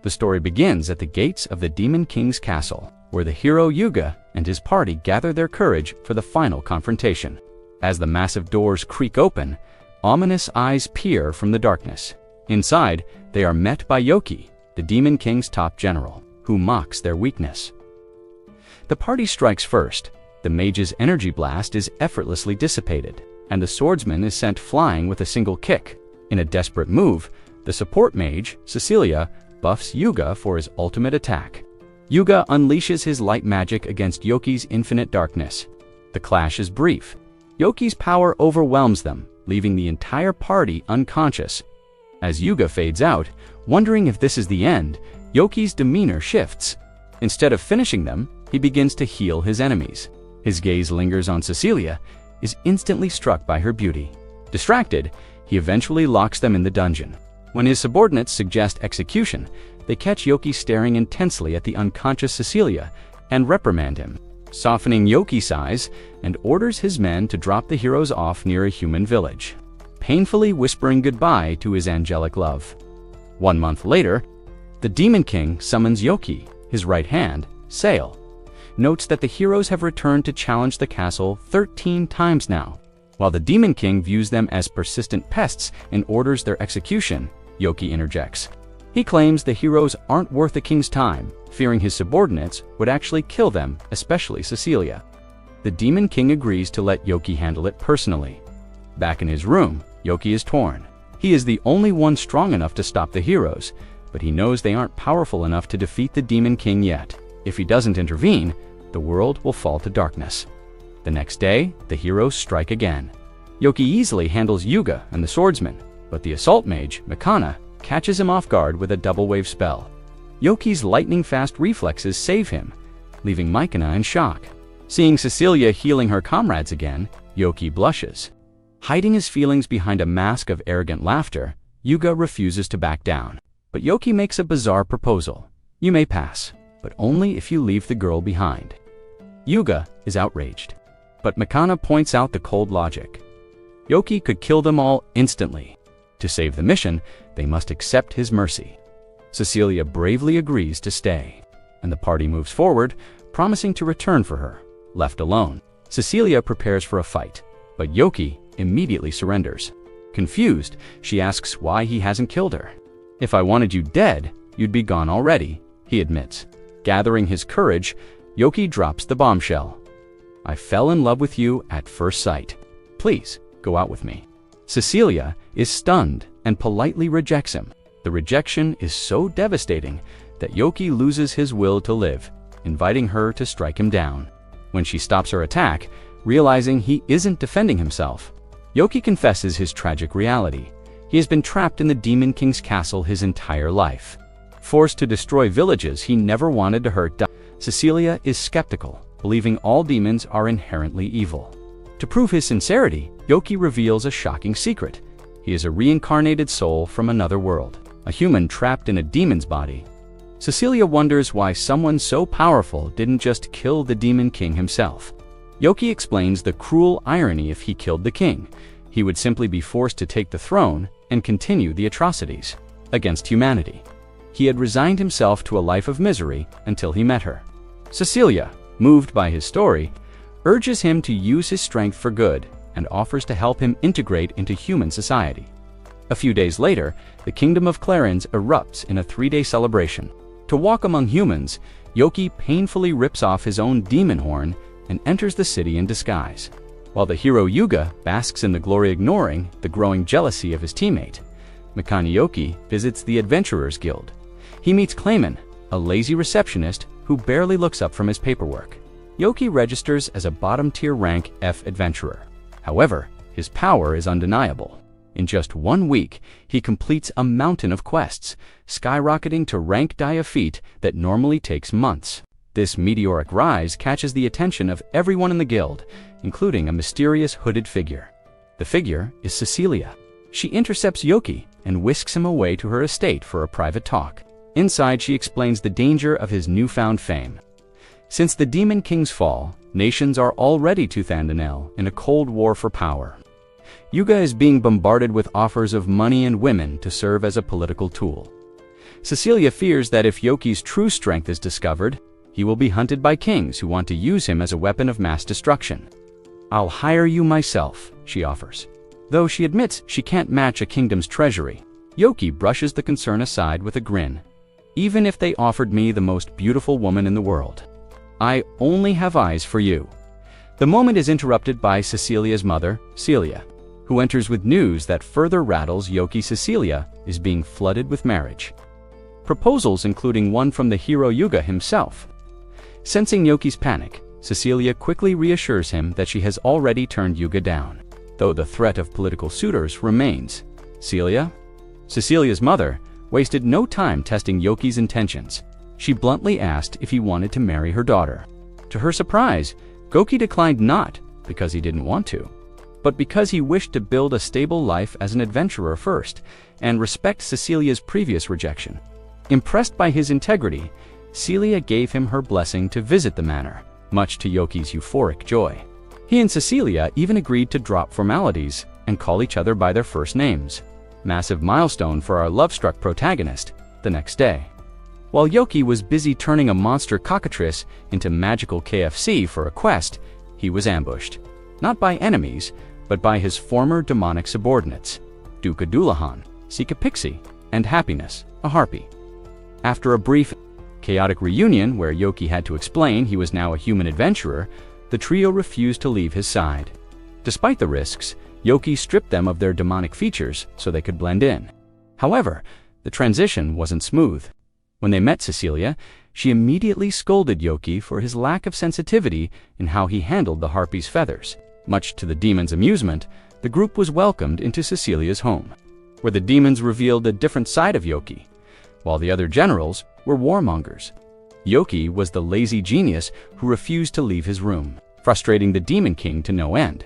The story begins at the gates of the Demon King's castle, where the hero Yuga and his party gather their courage for the final confrontation. As the massive doors creak open, ominous eyes peer from the darkness. Inside, they are met by Yoki, the Demon King's top general, who mocks their weakness. The party strikes first. The mage's energy blast is effortlessly dissipated, and the swordsman is sent flying with a single kick. In a desperate move, the support mage, Cecilia, buffs Yuga for his ultimate attack. Yuga unleashes his light magic against Yoki's infinite darkness. The clash is brief. Yoki's power overwhelms them, leaving the entire party unconscious. As Yuga fades out, wondering if this is the end, Yoki's demeanor shifts. Instead of finishing them, he begins to heal his enemies. His gaze lingers on Cecilia, is instantly struck by her beauty. Distracted, he eventually locks them in the dungeon. When his subordinates suggest execution, they catch Yoki staring intensely at the unconscious Cecilia and reprimand him, softening Yoki's eyes, and orders his men to drop the heroes off near a human village, painfully whispering goodbye to his angelic love. 1 month later, the Demon King summons Yoki, his right hand, Sail, notes that the heroes have returned to challenge the castle 13 times now. While the Demon King views them as persistent pests and orders their execution, Yoki interjects. He claims the heroes aren't worth the king's time, fearing his subordinates would actually kill them, especially Cecilia. The Demon King agrees to let Yoki handle it personally. Back in his room, Yoki is torn. He is the only one strong enough to stop the heroes, but he knows they aren't powerful enough to defeat the Demon King yet. If he doesn't intervene, the world will fall to darkness. The next day, the heroes strike again. Yoki easily handles Yuga and the swordsman, but the assault mage, Mikana, catches him off guard with a double wave spell. Yoki's lightning-fast reflexes save him, leaving Mikana in shock. Seeing Cecilia healing her comrades again, Yoki blushes. Hiding his feelings behind a mask of arrogant laughter, Yuga refuses to back down. But Yoki makes a bizarre proposal. You may pass, but only if you leave the girl behind. Yuga is outraged, but Mikana points out the cold logic. Yoki could kill them all instantly. To save the mission, they must accept his mercy. Cecilia bravely agrees to stay, and the party moves forward, promising to return for her. Left alone, Cecilia prepares for a fight, but Yoki immediately surrenders. Confused, she asks why he hasn't killed her. If I wanted you dead, you'd be gone already, he admits. Gathering his courage, Yoki drops the bombshell. I fell in love with you at first sight. Please, go out with me. Cecilia is stunned and politely rejects him. The rejection is so devastating that Yoki loses his will to live, inviting her to strike him down. When she stops her attack, realizing he isn't defending himself, Yoki confesses his tragic reality. He has been trapped in the Demon King's castle his entire life. Forced to destroy villages he never wanted to hurt, Cecilia is skeptical, believing all demons are inherently evil. To prove his sincerity, Yoki reveals a shocking secret. He is a reincarnated soul from another world, a human trapped in a demon's body. Cecilia wonders why someone so powerful didn't just kill the Demon King himself. Yoki explains the cruel irony: if he killed the king, he would simply be forced to take the throne and continue the atrocities against humanity. He had resigned himself to a life of misery until he met her. Cecilia, moved by his story, urges him to use his strength for good and offers to help him integrate into human society. A few days later, the kingdom of Clarins erupts in a 3-day celebration. To walk among humans, Yoki painfully rips off his own demon horn and enters the city in disguise. While the hero Yuga basks in the glory, ignoring the growing jealousy of his teammate, Mikana Yoki visits the Adventurers Guild. He meets Clayman, a lazy receptionist who barely looks up from his paperwork. Yoki registers as a bottom-tier rank F adventurer. However, his power is undeniable. In just 1 week, he completes a mountain of quests, skyrocketing to rank Diaphyte that normally takes months. This meteoric rise catches the attention of everyone in the guild, including a mysterious hooded figure. The figure is Cecilia. She intercepts Yoki and whisks him away to her estate for a private talk. Inside, she explains the danger of his newfound fame. Since the Demon King's fall, nations are already to Thandanel in a cold war for power. Yuga is being bombarded with offers of money and women to serve as a political tool. Cecilia fears that if Yoki's true strength is discovered, he will be hunted by kings who want to use him as a weapon of mass destruction. "I'll hire you myself," she offers. Though she admits she can't match a kingdom's treasury, Yoki brushes the concern aside with a grin. "Even if they offered me the most beautiful woman in the world, I only have eyes for you." The moment is interrupted by Cecilia's mother, Celia, who enters with news that further rattles Yoki. Cecilia is being flooded with marriage proposals, including one from the hero Yuga himself. Sensing Yoki's panic, Cecilia quickly reassures him that she has already turned Yuga down, though the threat of political suitors remains. Cecilia's mother wasted no time testing Yoki's intentions. She bluntly asked if he wanted to marry her daughter. To her surprise, Yoki declined, not because he didn't want to, but because he wished to build a stable life as an adventurer first and respect Cecilia's previous rejection. Impressed by his integrity, Celia gave him her blessing to visit the manor, much to Yoki's euphoric joy. He and Cecilia even agreed to drop formalities and call each other by their first names. Massive milestone for our love-struck protagonist. The next day, while Yoki was busy turning a monster cockatrice into magical KFC for a quest, he was ambushed, not by enemies, but by his former demonic subordinates, Duka Dulahan, Sika Pixie, and Happiness, a harpy. After a brief, chaotic reunion where Yoki had to explain he was now a human adventurer, the trio refused to leave his side. Despite the risks, Yoki stripped them of their demonic features so they could blend in. However, the transition wasn't smooth. When they met Cecilia, she immediately scolded Yoki for his lack of sensitivity in how he handled the harpy's feathers. Much to the demon's amusement, the group was welcomed into Cecilia's home, where the demons revealed a different side of Yoki, while the other generals were warmongers. Yoki was the lazy genius who refused to leave his room, frustrating the Demon King to no end.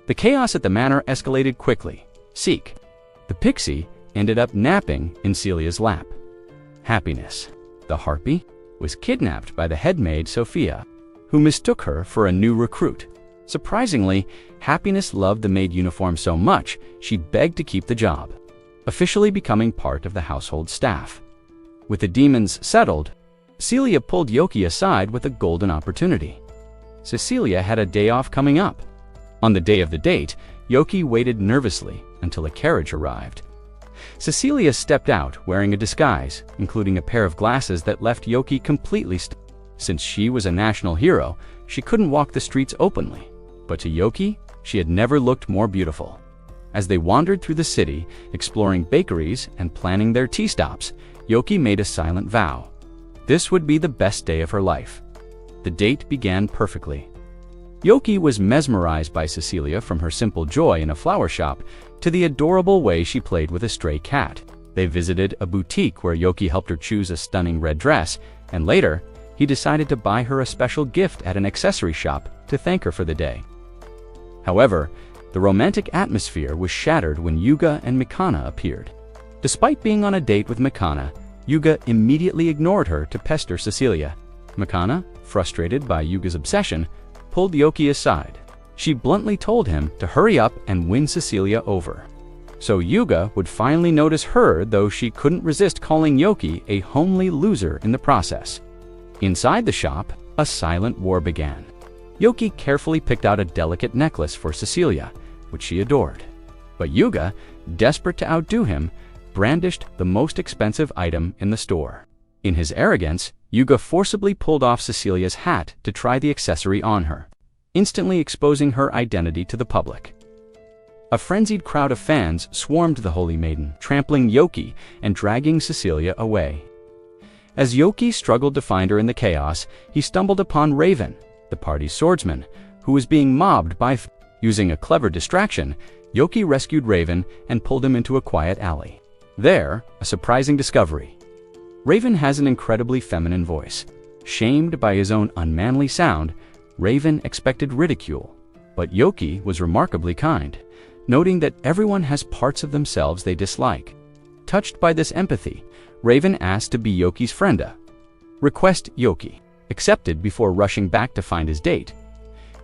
The chaos at the manor escalated quickly. Seek, the pixie, ended up napping in Celia's lap. Happiness, the harpy, was kidnapped by the headmaid Sophia, who mistook her for a new recruit. Surprisingly, Happiness loved the maid uniform so much, she begged to keep the job, officially becoming part of the household staff. With the demons settled, Celia pulled Yoki aside with a golden opportunity. Cecilia had a day off coming up. On the day of the date, Yoki waited nervously until a carriage arrived. Cecilia stepped out wearing a disguise, including a pair of glasses that left Yoki completely stunned. Since she was a national hero, she couldn't walk the streets openly. But to Yoki, she had never looked more beautiful. As they wandered through the city, exploring bakeries and planning their tea stops, Yoki made a silent vow. This would be the best day of her life. The date began perfectly. Yoki was mesmerized by Cecilia, from her simple joy in a flower shop to the adorable way she played with a stray cat. They visited a boutique where Yoki helped her choose a stunning red dress, and later, he decided to buy her a special gift at an accessory shop to thank her for the day. However, the romantic atmosphere was shattered when Yuga and Mikana appeared. Despite being on a date with Mikana, Yuga immediately ignored her to pester Cecilia. Mikana, frustrated by Yuga's obsession, pulled Yoki aside. She bluntly told him to hurry up and win Cecilia over, so Yuga would finally notice her, though she couldn't resist calling Yoki a homely loser in the process. Inside the shop, a silent war began. Yoki carefully picked out a delicate necklace for Cecilia, which she adored. But Yuga, desperate to outdo him, brandished the most expensive item in the store. In his arrogance, Yuga forcibly pulled off Cecilia's hat to try the accessory on her, instantly exposing her identity to the public. A frenzied crowd of fans swarmed the Holy Maiden, trampling Yoki and dragging Cecilia away. As Yoki struggled to find her in the chaos, he stumbled upon Raven, the party's swordsman, who was being mobbed by Using a clever distraction, Yoki rescued Raven and pulled him into a quiet alley. There, a surprising discovery. Raven has an incredibly feminine voice. Shamed by his own unmanly sound, Raven expected ridicule, but Yoki was remarkably kind, noting that everyone has parts of themselves they dislike. Touched by this empathy, Raven asked to be Yoki's frienda. Request Yoki accepted before rushing back to find his date.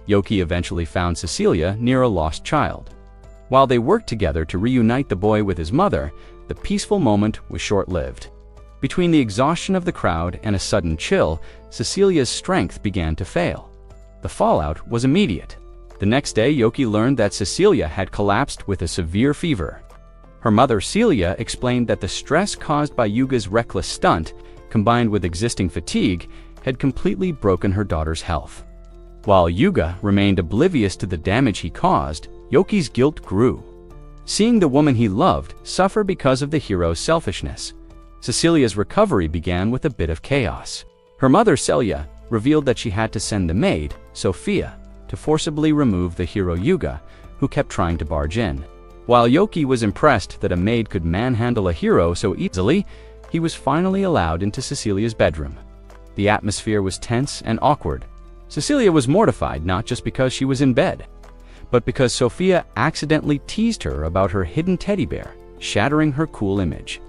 Yoki eventually found Cecilia near a lost child. While they worked together to reunite the boy with his mother, the peaceful moment was short-lived. Between the exhaustion of the crowd and a sudden chill, Cecilia's strength began to fail. The fallout was immediate. The next day, Yoki learned that Cecilia had collapsed with a severe fever. Her mother, Celia, explained that the stress caused by Yuga's reckless stunt, combined with existing fatigue, had completely broken her daughter's health. While Yuga remained oblivious to the damage he caused, Yoki's guilt grew. Seeing the woman he loved suffer because of the hero's selfishness, Cecilia's recovery began with a bit of chaos. Her mother, Celia, revealed that she had to send the maid, Sophia, to forcibly remove the hero Yuga, who kept trying to barge in. While Yoki was impressed that a maid could manhandle a hero so easily, he was finally allowed into Cecilia's bedroom. The atmosphere was tense and awkward. Cecilia was mortified not just because she was in bed, but because Sophia accidentally teased her about her hidden teddy bear, shattering her cool image.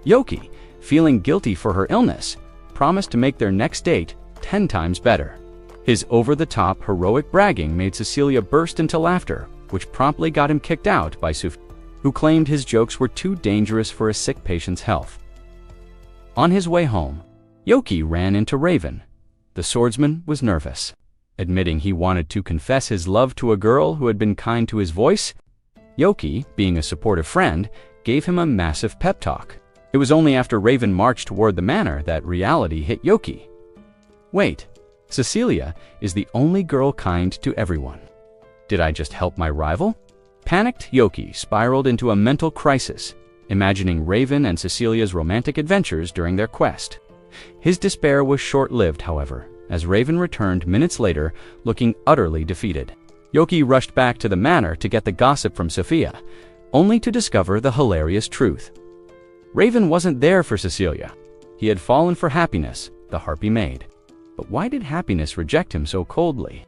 Yoki, feeling guilty for her illness, promised to make their next date 10 times better. His over-the-top heroic bragging made Cecilia burst into laughter, which promptly got him kicked out by Sophia, who claimed his jokes were too dangerous for a sick patient's health. On his way home, Yoki ran into Raven. The swordsman was nervous. Admitting he wanted to confess his love to a girl who had been kind to his voice, Yoki, being a supportive friend, gave him a massive pep talk. It was only after Raven marched toward the manor that reality hit Yoki. Wait, Cecilia is the only girl kind to everyone. Did I just help my rival? Panicked Yoki spiraled into a mental crisis, imagining Raven and Cecilia's romantic adventures during their quest. His despair was short-lived, however, as Raven returned minutes later looking utterly defeated. Yoki rushed back to the manor to get the gossip from Sophia, only to discover the hilarious truth. Raven wasn't there for Cecilia. He had fallen for Happiness, the harpy maid. But why did Happiness reject him so coldly?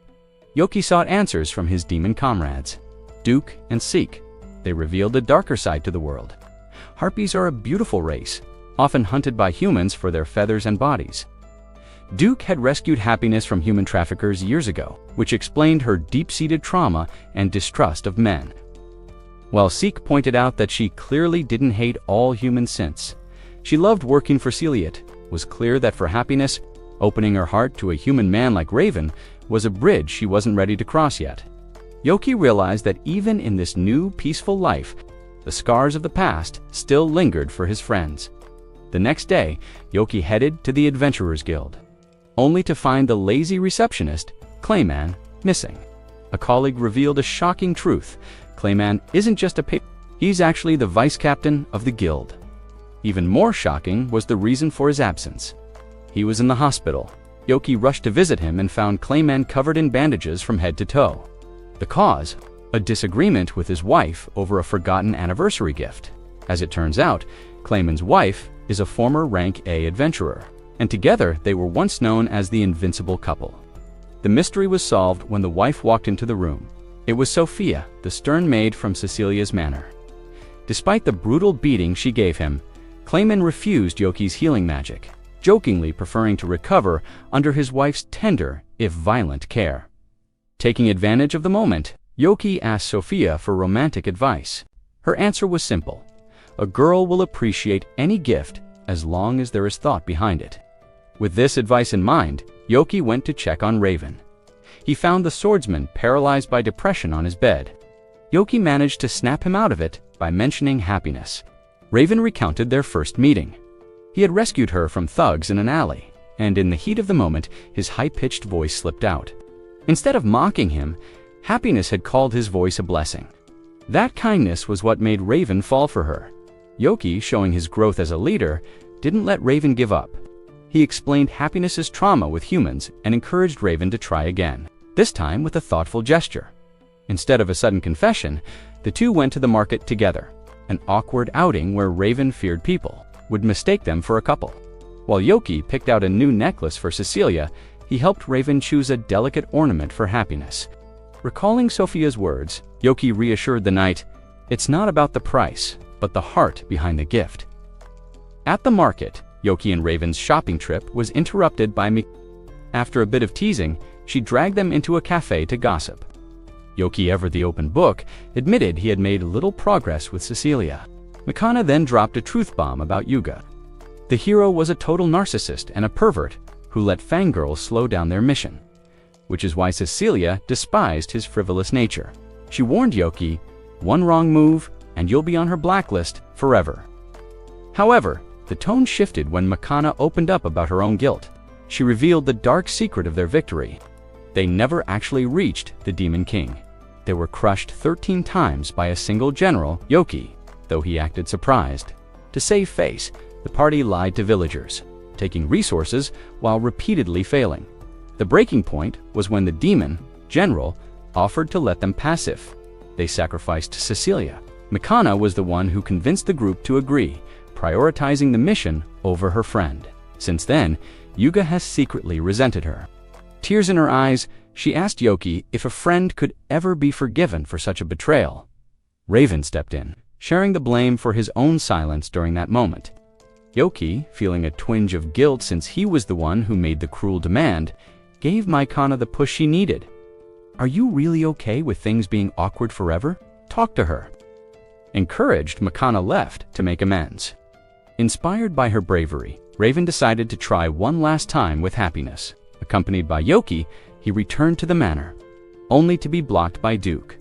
Yoki sought answers from his demon comrades, Duke and Seek. They revealed a darker side to the world. Harpies are a beautiful race, often hunted by humans for their feathers and bodies. Duke had rescued Happiness from human traffickers years ago, which explained her deep-seated trauma and distrust of men. While Seek pointed out that she clearly didn't hate all humans since she loved working for Celia, it was clear that for Happiness, opening her heart to a human man like Raven was a bridge she wasn't ready to cross yet. Yoki realized that even in this new, peaceful life, the scars of the past still lingered for his friends. The next day, Yoki headed to the Adventurers Guild, only to find the lazy receptionist, Clayman, missing. A colleague revealed a shocking truth. Clayman isn't just a paper, he's actually the vice captain of the guild. Even more shocking was the reason for his absence. He was in the hospital. Yoki rushed to visit him and found Clayman covered in bandages from head to toe. The cause? A disagreement with his wife over a forgotten anniversary gift. As it turns out, Clayman's wife is a former Rank A adventurer, and together they were once known as the Invincible Couple. The mystery was solved when the wife walked into the room. It was Sophia, the stern maid from Cecilia's manor. Despite the brutal beating she gave him, Clayman refused Yoki's healing magic, jokingly preferring to recover under his wife's tender, if violent, care. Taking advantage of the moment, Yoki asked Sophia for romantic advice. Her answer was simple. A girl will appreciate any gift as long as there is thought behind it. With this advice in mind, Yoki went to check on Raven. He found the swordsman paralyzed by depression on his bed. Yoki managed to snap him out of it by mentioning Happiness. Raven recounted their first meeting. He had rescued her from thugs in an alley, and in the heat of the moment, his high-pitched voice slipped out. Instead of mocking him, Happiness had called his voice a blessing. That kindness was what made Raven fall for her. Yoki, showing his growth as a leader, didn't let Raven give up. He explained Happiness's trauma with humans and encouraged Raven to try again, this time with a thoughtful gesture. Instead of a sudden confession, the two went to the market together, an awkward outing where Raven feared people would mistake them for a couple. While Yoki picked out a new necklace for Cecilia, he helped Raven choose a delicate ornament for Happiness. Recalling Sophia's words, Yoki reassured the knight, "It's not about the price, but the heart behind the gift." At the market, Yoki and Raven's shopping trip was interrupted by Mikana. After a bit of teasing, she dragged them into a cafe to gossip. Yoki, ever the open book, admitted he had made little progress with Cecilia. Mikana then dropped a truth bomb about Yuga. The hero was a total narcissist and a pervert who let fangirls slow down their mission, which is why Cecilia despised his frivolous nature. She warned Yoki, "One wrong move, and you'll be on her blacklist forever." However, the tone shifted when Makana opened up about her own guilt. She revealed the dark secret of their victory. They never actually reached the Demon King. They were crushed 13 times by a single general, Yoki, though he acted surprised. To save face, the party lied to villagers, taking resources while repeatedly failing. The breaking point was when the demon, General, offered to let them passive. They sacrificed Cecilia. Makana was the one who convinced the group to agree, prioritizing the mission over her friend. Since then, Yuga has secretly resented her. Tears in her eyes, she asked Yoki if a friend could ever be forgiven for such a betrayal. Raven stepped in, sharing the blame for his own silence during that moment. Yoki, feeling a twinge of guilt since he was the one who made the cruel demand, gave Makana the push she needed. "Are you really okay with things being awkward forever? Talk to her." Encouraged, Makana left to make amends. Inspired by her bravery, Raven decided to try one last time with happiness. Accompanied by Yoki, he returned to the manor, only to be blocked by Duke.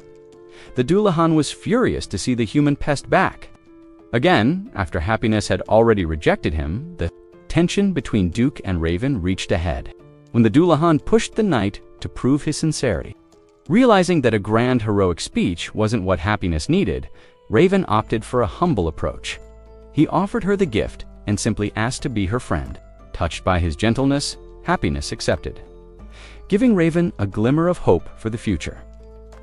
The Dullahan was furious to see the human pest back. Again, after Happiness had already rejected him, the tension between Duke and Raven reached a head, when the Dullahan pushed the knight to prove his sincerity. Realizing that a grand heroic speech wasn't what Happiness needed, Raven opted for a humble approach. He offered her the gift and simply asked to be her friend. Touched by his gentleness, Happiness accepted, giving Raven a glimmer of hope for the future.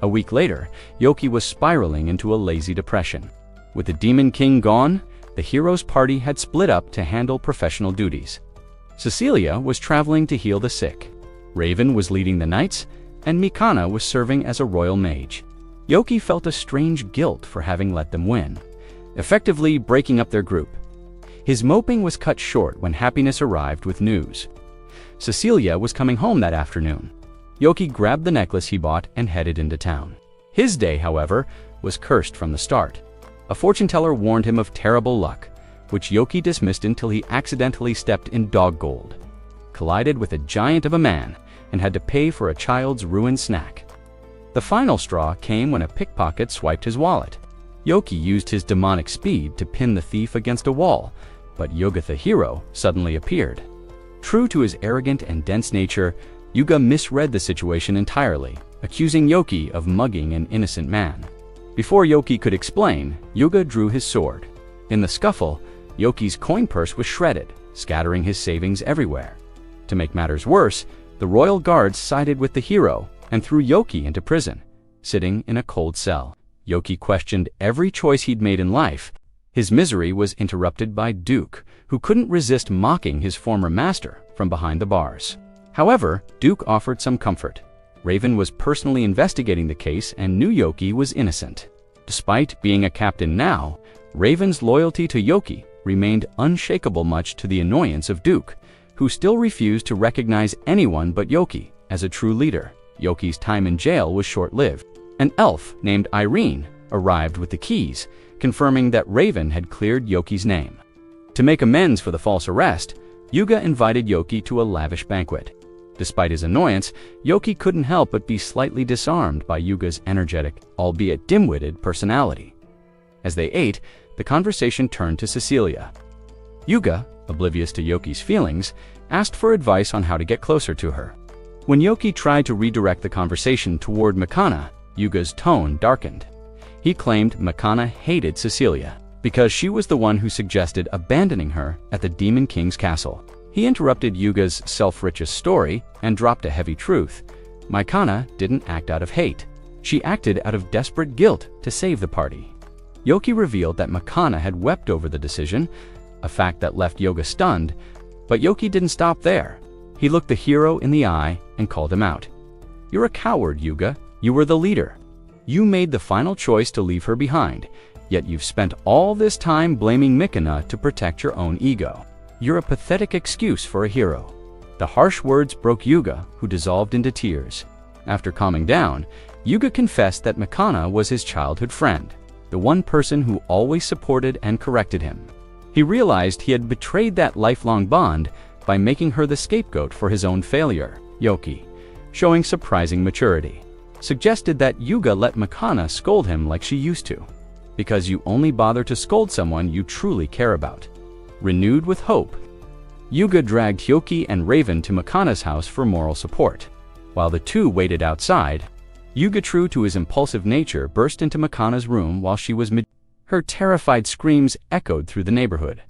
A week later, Yoki was spiraling into a lazy depression. With the Demon King gone, the hero's party had split up to handle professional duties. Cecilia was traveling to heal the sick. Raven was leading the knights, and Mikana was serving as a royal mage. Yoki felt a strange guilt for having let them win, effectively breaking up their group. His moping was cut short when Happiness arrived with news. Cecilia was coming home that afternoon. Yoki grabbed the necklace he bought and headed into town. His day, however, was cursed from the start. A fortune teller warned him of terrible luck, which Yoki dismissed until he accidentally stepped in dog gold, collided with a giant of a man, and had to pay for a child's ruined snack. The final straw came when a pickpocket swiped his wallet. Yoki used his demonic speed to pin the thief against a wall, but Yuga the hero suddenly appeared. True to his arrogant and dense nature, Yuga misread the situation entirely, accusing Yoki of mugging an innocent man. Before Yoki could explain, Yuga drew his sword. In the scuffle, Yoki's coin purse was shredded, scattering his savings everywhere. To make matters worse, the royal guards sided with the hero and threw Yoki into prison, sitting in a cold cell. Yoki questioned every choice he'd made in life. His misery was interrupted by Duke, who couldn't resist mocking his former master from behind the bars. However, Duke offered some comfort. Raven was personally investigating the case and knew Yoki was innocent. Despite being a captain now, Raven's loyalty to Yoki remained unshakable, much to the annoyance of Duke, who still refused to recognize anyone but Yoki as a true leader. Yoki's time in jail was short-lived. An elf named Irene arrived with the keys, confirming that Raven had cleared Yoki's name. To make amends for the false arrest, Yuga invited Yoki to a lavish banquet. Despite his annoyance, Yoki couldn't help but be slightly disarmed by Yuga's energetic, albeit dim-witted, personality. As they ate, the conversation turned to Cecilia. Yuga, oblivious to Yoki's feelings, asked for advice on how to get closer to her. When Yoki tried to redirect the conversation toward Mikana, Yuga's tone darkened. He claimed Mikana hated Cecilia because she was the one who suggested abandoning her at the Demon King's castle. He interrupted Yuga's self-righteous story and dropped a heavy truth. Mikana didn't act out of hate. She acted out of desperate guilt to save the party. Yoki revealed that Mikana had wept over the decision, a fact that left Yuga stunned, but Yoki didn't stop there. He looked the hero in the eye and called him out. "You're a coward, Yuga. You were the leader. You made the final choice to leave her behind, yet you've spent all this time blaming Mikana to protect your own ego. You're a pathetic excuse for a hero." The harsh words broke Yuga, who dissolved into tears. After calming down, Yuga confessed that Mikana was his childhood friend, the one person who always supported and corrected him. He realized he had betrayed that lifelong bond by making her the scapegoat for his own failure. Yoki, showing surprising maturity, suggested that Yuga let Mikana scold him like she used to, because you only bother to scold someone you truly care about. Renewed with hope, Yuga dragged Yoki and Raven to Mikana's house for moral support. While the two waited outside, Yuga, true to his impulsive nature, burst into Mikana's room while she was Her terrified screams echoed through the neighborhood,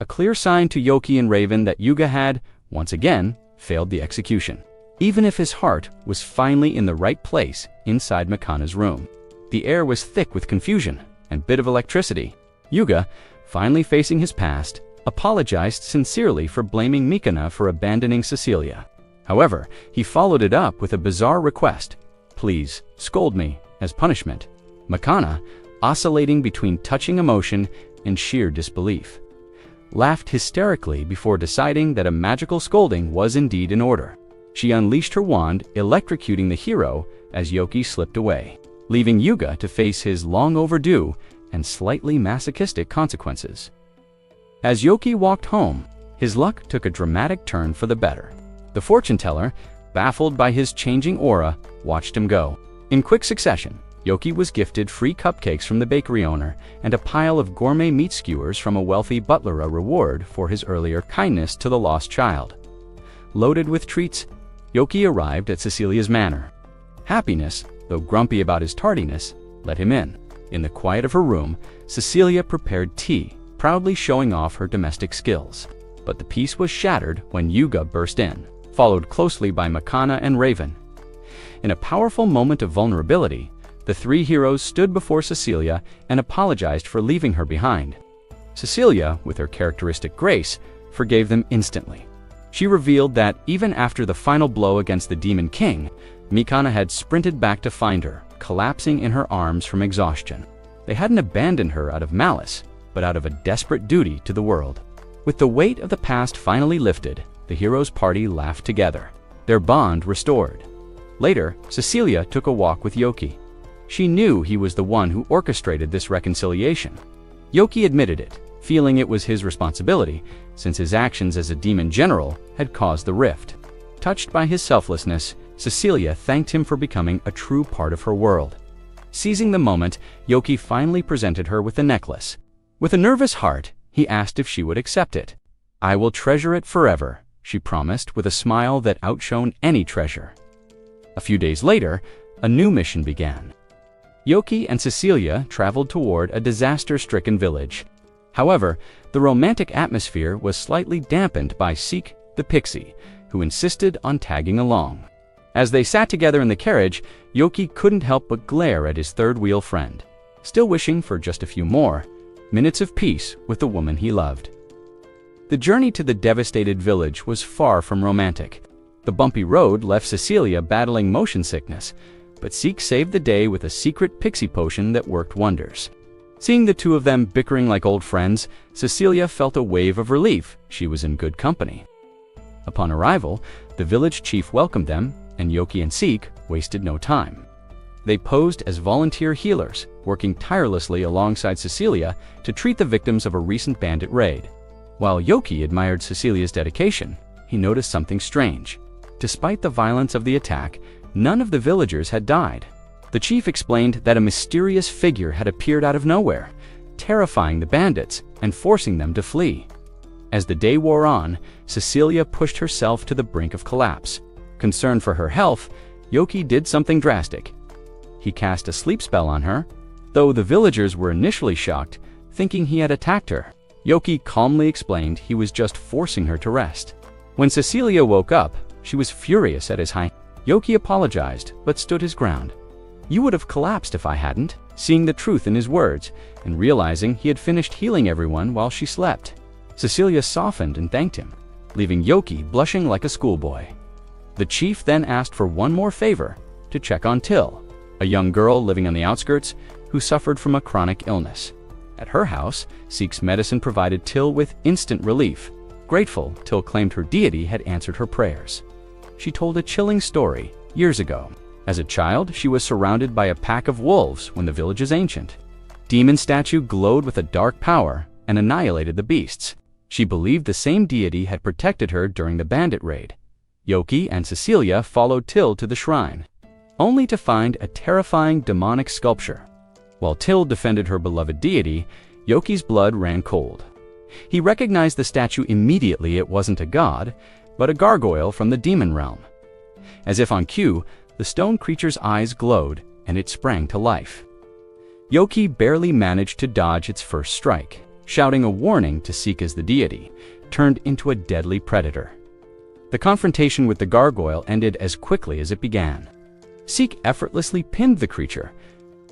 a clear sign to Yoki and Raven that Yuga had, once again, failed the execution. Even if his heart was finally in the right place inside Mikana's room. The air was thick with confusion and bit of electricity. Yuga, finally facing his past, apologized sincerely for blaming Mikana for abandoning Cecilia. However, he followed it up with a bizarre request: "Please, scold me, as punishment." Mikana, oscillating between touching emotion and sheer disbelief, laughed hysterically before deciding that a magical scolding was indeed in order. She unleashed her wand, electrocuting the hero as Yoki slipped away, leaving Yuga to face his long overdue and slightly masochistic consequences. As Yoki walked home, his luck took a dramatic turn for the better. The fortune teller, baffled by his changing aura, watched him go. In quick succession, Yoki was gifted free cupcakes from the bakery owner and a pile of gourmet meat skewers from a wealthy butler, a reward for his earlier kindness to the lost child. Loaded with treats, Yoki arrived at Cecilia's manor. Happiness, though grumpy about his tardiness, let him in. In the quiet of her room, Cecilia prepared tea, proudly showing off her domestic skills. But the peace was shattered when Yuga burst in, followed closely by Mikana and Raven. In a powerful moment of vulnerability, the three heroes stood before Cecilia and apologized for leaving her behind. Cecilia, with her characteristic grace, forgave them instantly. She revealed that even after the final blow against the Demon King, Mikana had sprinted back to find her, collapsing in her arms from exhaustion. They hadn't abandoned her out of malice, but out of a desperate duty to the world. With the weight of the past finally lifted, the heroes' party laughed together, their bond restored. Later, Cecilia took a walk with Yoki. She knew he was the one who orchestrated this reconciliation. Yoki admitted it, feeling it was his responsibility, since his actions as a demon general had caused the rift. Touched by his selflessness, Cecilia thanked him for becoming a true part of her world. Seizing the moment, Yoki finally presented her with the necklace. With a nervous heart, he asked if she would accept it. "I will treasure it forever," she promised with a smile that outshone any treasure. A few days later, a new mission began. Yoki and Cecilia traveled toward a disaster-stricken village. However, the romantic atmosphere was slightly dampened by Seek the Pixie, who insisted on tagging along. As they sat together in the carriage, Yoki couldn't help but glare at his third-wheel friend, still wishing for just a few more minutes of peace with the woman he loved. The journey to the devastated village was far from romantic. The bumpy road left Cecilia battling motion sickness, but Seek saved the day with a secret pixie potion that worked wonders. Seeing the two of them bickering like old friends, Cecilia felt a wave of relief. She was in good company. Upon arrival, the village chief welcomed them, and Yoki and Seek wasted no time. They posed as volunteer healers, working tirelessly alongside Cecilia to treat the victims of a recent bandit raid. While Yoki admired Cecilia's dedication, he noticed something strange. Despite the violence of the attack, none of the villagers had died. The chief explained that a mysterious figure had appeared out of nowhere, terrifying the bandits and forcing them to flee. As the day wore on, Cecilia pushed herself to the brink of collapse. Concerned for her health, Yoki did something drastic. He cast a sleep spell on her, though the villagers were initially shocked, thinking he had attacked her. Yoki calmly explained he was just forcing her to rest. When Cecilia woke up, she was furious at his high. Yoki apologized, but stood his ground. "You would have collapsed if I hadn't," seeing the truth in his words, and realizing he had finished healing everyone while she slept. Cecilia softened and thanked him, leaving Yoki blushing like a schoolboy. The chief then asked for one more favor, to check on Till, a young girl living on the outskirts who suffered from a chronic illness. At her house, Seek's medicine provided Till with instant relief. Grateful, Till claimed her deity had answered her prayers. She told a chilling story years ago. As a child, she was surrounded by a pack of wolves when the village is ancient. Demon statue glowed with a dark power, and annihilated the beasts. She believed the same deity had protected her during the bandit raid. Yoki and Cecilia followed Till to the shrine, only to find a terrifying demonic sculpture. While Till defended her beloved deity, Yoki's blood ran cold. He recognized the statue immediately. It wasn't a god, but a gargoyle from the demon realm. As if on cue, the stone creature's eyes glowed and it sprang to life. Yoki barely managed to dodge its first strike, shouting a warning to Seek as the deity, turned into a deadly predator. The confrontation with the gargoyle ended as quickly as it began. Seek effortlessly pinned the creature,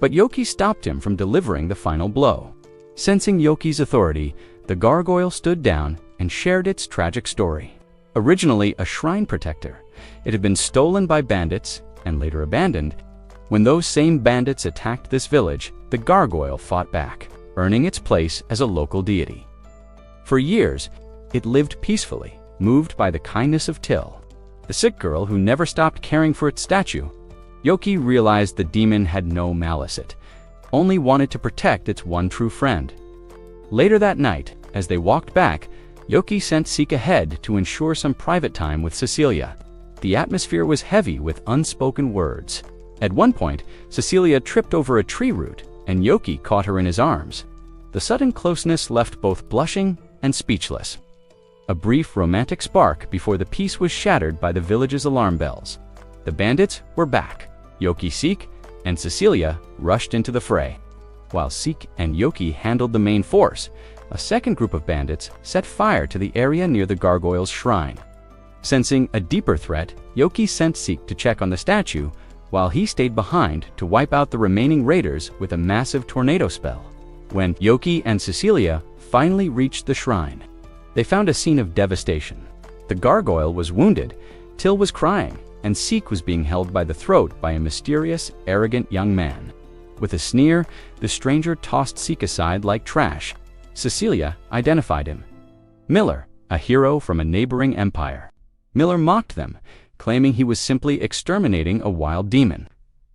but Yoki stopped him from delivering the final blow. Sensing Yoki's authority, the gargoyle stood down and shared its tragic story. Originally a shrine protector, it had been stolen by bandits and later abandoned. When those same bandits attacked this village, the gargoyle fought back, earning its place as a local deity. For years, it lived peacefully, moved by the kindness of Till, the sick girl who never stopped caring for its statue. Yoki realized the demon had no malice. It only wanted to protect its one true friend. Later that night, as they walked back, Yoki sent Seek ahead to ensure some private time with Cecilia. The atmosphere was heavy with unspoken words. At one point, Cecilia tripped over a tree root, and Yoki caught her in his arms. The sudden closeness left both blushing and speechless. A brief romantic spark before the peace was shattered by the village's alarm bells. The bandits were back. Yoki, Seek, and Cecilia rushed into the fray. While Seek and Yoki handled the main force, a second group of bandits set fire to the area near the gargoyle's shrine. Sensing a deeper threat, Yoki sent Seek to check on the statue, while he stayed behind to wipe out the remaining raiders with a massive tornado spell. When Yoki and Cecilia finally reached the shrine, they found a scene of devastation. The gargoyle was wounded, Till was crying, and Seek was being held by the throat by a mysterious, arrogant young man. With a sneer, the stranger tossed Seek aside like trash. Cecilia identified him. Miller, a hero from a neighboring empire. Miller mocked them, claiming he was simply exterminating a wild demon.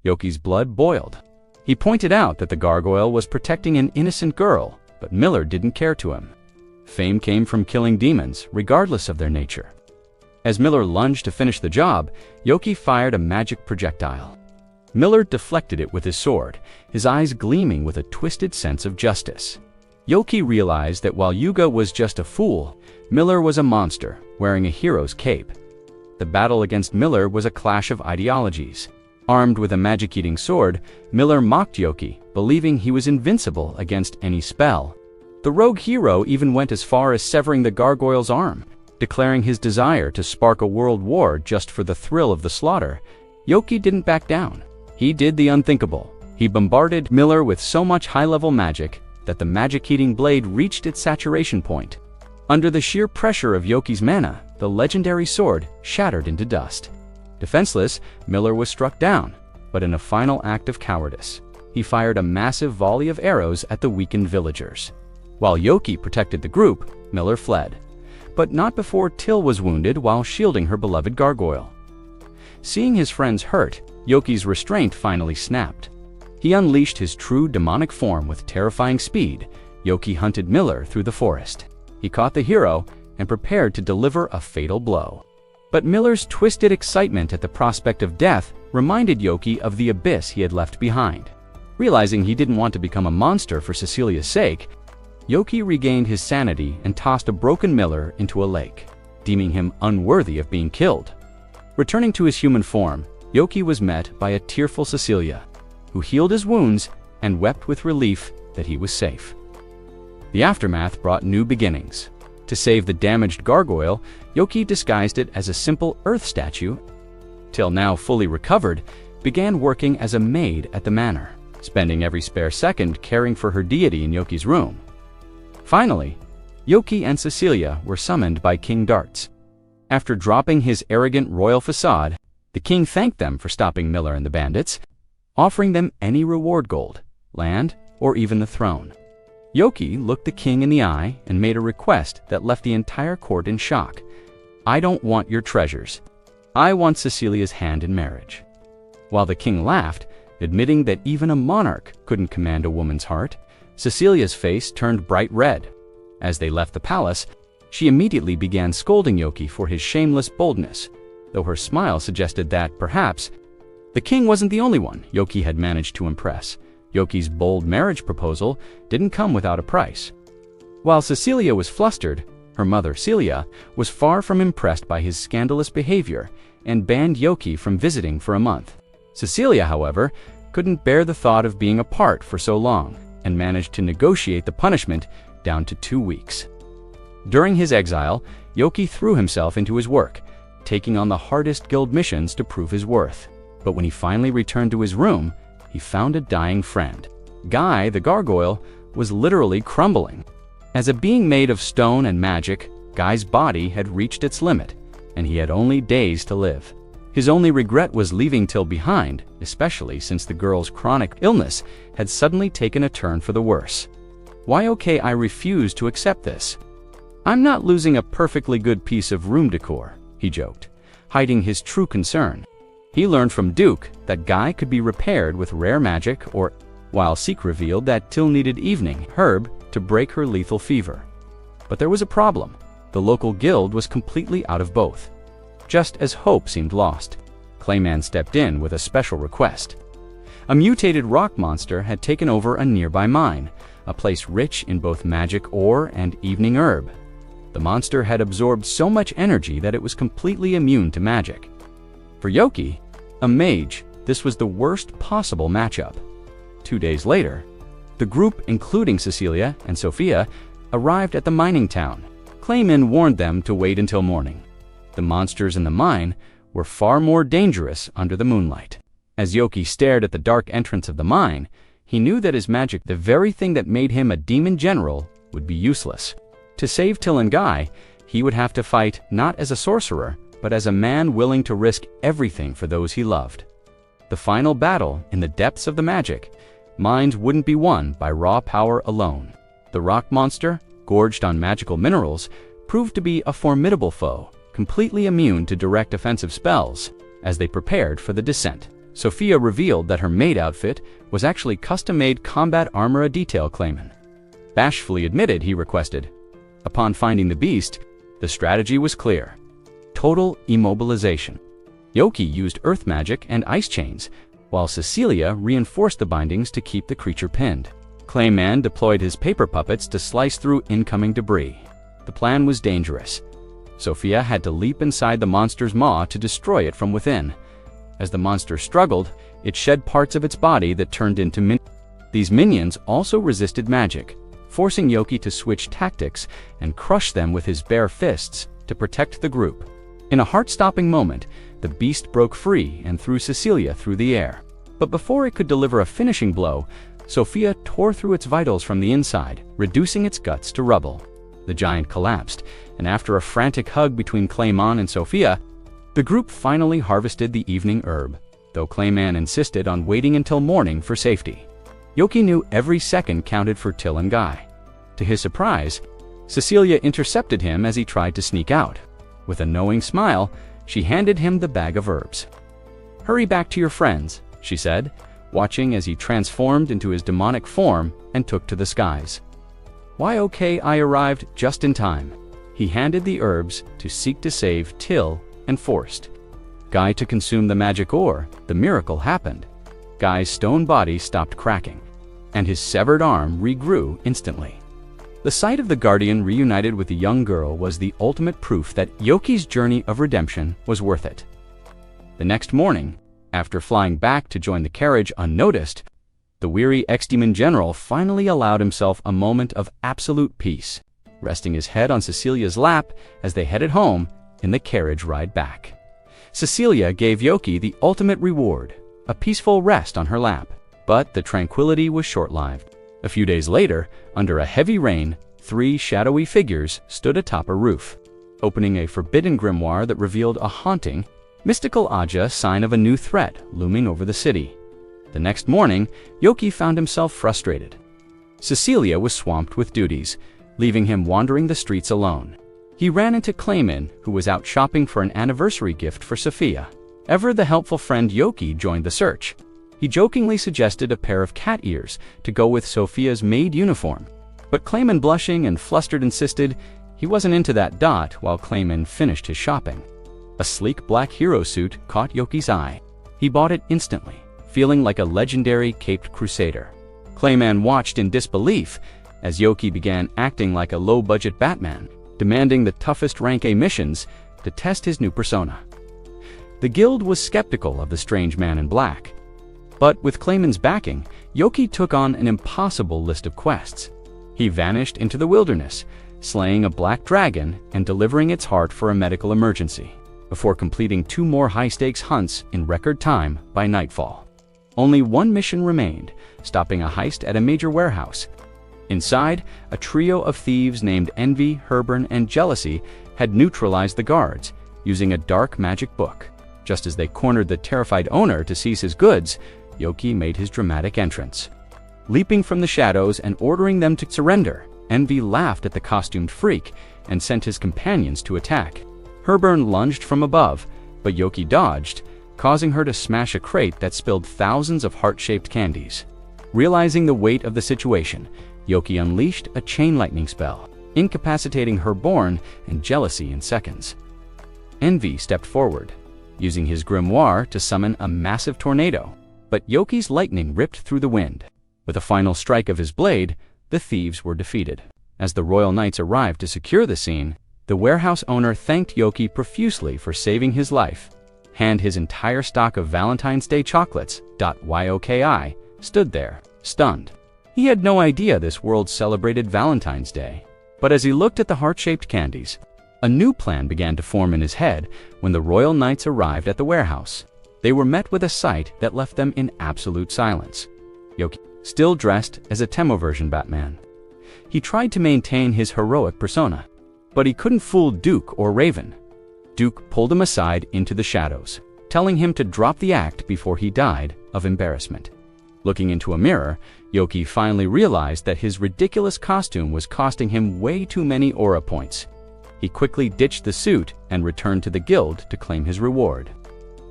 Yoki's blood boiled. He pointed out that the gargoyle was protecting an innocent girl, but Miller didn't care to him. Fame came from killing demons, regardless of their nature. As Miller lunged to finish the job, Yoki fired a magic projectile. Miller deflected it with his sword, his eyes gleaming with a twisted sense of justice. Yoki realized that while Yuga was just a fool, Miller was a monster, wearing a hero's cape. The battle against Miller was a clash of ideologies. Armed with a magic-eating sword, Miller mocked Yoki, believing he was invincible against any spell. The rogue hero even went as far as severing the gargoyle's arm, declaring his desire to spark a world war just for the thrill of the slaughter. Yoki didn't back down. He did the unthinkable. He bombarded Miller with so much high-level magic that the magic-eating blade reached its saturation point. Under the sheer pressure of Yoki's mana, the legendary sword shattered into dust. Defenseless, Miller was struck down, but in a final act of cowardice, he fired a massive volley of arrows at the weakened villagers. While Yoki protected the group, Miller fled, but not before Till was wounded while shielding her beloved gargoyle. Seeing his friends hurt, Yoki's restraint finally snapped. He unleashed his true demonic form with terrifying speed. Yoki hunted Miller through the forest. He caught the hero and prepared to deliver a fatal blow. But Miller's twisted excitement at the prospect of death reminded Yoki of the abyss he had left behind. Realizing he didn't want to become a monster for Cecilia's sake, Yoki regained his sanity and tossed a broken Miller into a lake, deeming him unworthy of being killed. Returning to his human form, Yoki was met by a tearful Cecilia, who healed his wounds and wept with relief that he was safe. The aftermath brought new beginnings. To save the damaged gargoyle, Yoki disguised it as a simple earth statue. Till, now fully recovered, began working as a maid at the manor, spending every spare second caring for her deity in Yoki's room. Finally, Yoki and Cecilia were summoned by King Darts. After dropping his arrogant royal facade, the king thanked them for stopping Miller and the bandits, offering them any reward: gold, land, or even the throne. Yoki looked the king in the eye and made a request that left the entire court in shock. "I don't want your treasures. I want Cecilia's hand in marriage." While the king laughed, admitting that even a monarch couldn't command a woman's heart, Cecilia's face turned bright red. As they left the palace, she immediately began scolding Yoki for his shameless boldness, though her smile suggested that, perhaps, the king wasn't the only one Yoki had managed to impress. Yoki's bold marriage proposal didn't come without a price. While Cecilia was flustered, her mother, Celia, was far from impressed by his scandalous behavior and banned Yoki from visiting for a month. Cecilia, however, couldn't bear the thought of being apart for so long and managed to negotiate the punishment down to 2 weeks. During his exile, Yoki threw himself into his work, taking on the hardest guild missions to prove his worth. But when he finally returned to his room, he found a dying friend. Guy, the gargoyle, was literally crumbling. As a being made of stone and magic, Guy's body had reached its limit, and he had only days to live. His only regret was leaving Till behind, especially since the girl's chronic illness had suddenly taken a turn for the worse. Why okay, I refused to accept this. I'm not losing a perfectly good piece of room decor, he joked, hiding his true concern. He learned from Duke that Guy could be repaired with rare magic, while Seek revealed that Till needed evening herb to break her lethal fever. But there was a problem. The local guild was completely out of both. Just as hope seemed lost, Clayman stepped in with a special request. A mutated rock monster had taken over a nearby mine, a place rich in both magic ore and evening herb. The monster had absorbed so much energy that it was completely immune to magic. For Yoki, a mage, this was the worst possible matchup. 2 days later, the group, including Cecilia and Sophia, arrived at the mining town. Clayman warned them to wait until morning. The monsters in the mine were far more dangerous under the moonlight. As Yoki stared at the dark entrance of the mine, he knew that his magic, the very thing that made him a demon general, would be useless. To save Till and Guy, he would have to fight not as a sorcerer, but as a man willing to risk everything for those he loved. The final battle in the depths of the magic mines wouldn't be won by raw power alone. The rock monster, gorged on magical minerals, proved to be a formidable foe, completely immune to direct offensive spells. As they prepared for the descent, Sophia revealed that her maid outfit was actually custom-made combat armor, a detail Clayman bashfully admitted he requested. Upon finding the beast, the strategy was clear. Total immobilization. Yoki used earth magic and ice chains, while Cecilia reinforced the bindings to keep the creature pinned. Clayman deployed his paper puppets to slice through incoming debris. The plan was dangerous. Sophia had to leap inside the monster's maw to destroy it from within. As the monster struggled, it shed parts of its body that turned into minions. These minions also resisted magic, forcing Yoki to switch tactics and crush them with his bare fists to protect the group. In a heart-stopping moment, the beast broke free and threw Cecilia through the air. But before it could deliver a finishing blow, Sophia tore through its vitals from the inside, reducing its guts to rubble. The giant collapsed, and after a frantic hug between Clayman and Sophia, the group finally harvested the evening herb, though Clayman insisted on waiting until morning for safety. Yoki knew every second counted for Till and Guy. To his surprise, Cecilia intercepted him as he tried to sneak out. With a knowing smile, she handed him the bag of herbs. "Hurry back to your friends," she said, watching as he transformed into his demonic form and took to the skies. "Why okay, I arrived just in time." He handed the herbs to Seek to save Till and forced Guy to consume the magic ore. The miracle happened. Guy's stone body stopped cracking, and his severed arm regrew instantly. The sight of the Guardian reunited with the young girl was the ultimate proof that Yoki's journey of redemption was worth it. The next morning, after flying back to join the carriage unnoticed, the weary ex-demon general finally allowed himself a moment of absolute peace, resting his head on Cecilia's lap as they headed home in the carriage ride back. Cecilia gave Yoki the ultimate reward, a peaceful rest on her lap, but the tranquility was short-lived. A few days later, under a heavy rain, 3 shadowy figures stood atop a roof, opening a forbidden grimoire that revealed a haunting, mystical Aja sign of a new threat looming over the city. The next morning, Yoki found himself frustrated. Cecilia was swamped with duties, leaving him wandering the streets alone. He ran into Clayman, who was out shopping for an anniversary gift for Sophia. Ever the helpful friend Yoki joined the search. He jokingly suggested a pair of cat ears to go with Sophia's maid uniform, But Clayman, blushing and flustered, insisted he wasn't into that dot while Clayman finished his shopping. A sleek black hero suit caught Yoki's eye. He bought it instantly, feeling like a legendary caped crusader. Clayman watched in disbelief as Yoki began acting like a low-budget Batman, demanding the toughest rank A missions to test his new persona. The guild was skeptical of the strange man in black. But with Clayman's backing, Yoki took on an impossible list of quests. He vanished into the wilderness, slaying a black dragon and delivering its heart for a medical emergency, before completing 2 more high-stakes hunts in record time by nightfall. Only one mission remained, stopping a heist at a major warehouse. Inside, a trio of thieves named Envy, Herburn, and Jealousy had neutralized the guards, using a dark magic book. Just as they cornered the terrified owner to seize his goods, Yoki made his dramatic entrance. Leaping from the shadows and ordering them to surrender, Envy laughed at the costumed freak and sent his companions to attack. Herburn lunged from above, but Yoki dodged, causing her to smash a crate that spilled thousands of heart-shaped candies. Realizing the weight of the situation, Yoki unleashed a chain lightning spell, incapacitating Herburn and Jealousy in seconds. Envy stepped forward, using his grimoire to summon a massive tornado, but Yoki's lightning ripped through the wind. With a final strike of his blade, the thieves were defeated. As the Royal Knights arrived to secure the scene, the warehouse owner thanked Yoki profusely for saving his life. His entire stock of Valentine's Day chocolates, Yoki, stood there, stunned. He had no idea this world celebrated Valentine's Day. But as he looked at the heart-shaped candies, a new plan began to form in his head when the Royal Knights arrived at the warehouse. They were met with a sight that left them in absolute silence. Yoki, still dressed as a Temo version Batman. He tried to maintain his heroic persona, but he couldn't fool Duke or Raven. Duke pulled him aside into the shadows, telling him to drop the act before he died of embarrassment. Looking into a mirror, Yoki finally realized that his ridiculous costume was costing him way too many aura points. He quickly ditched the suit and returned to the guild to claim his reward.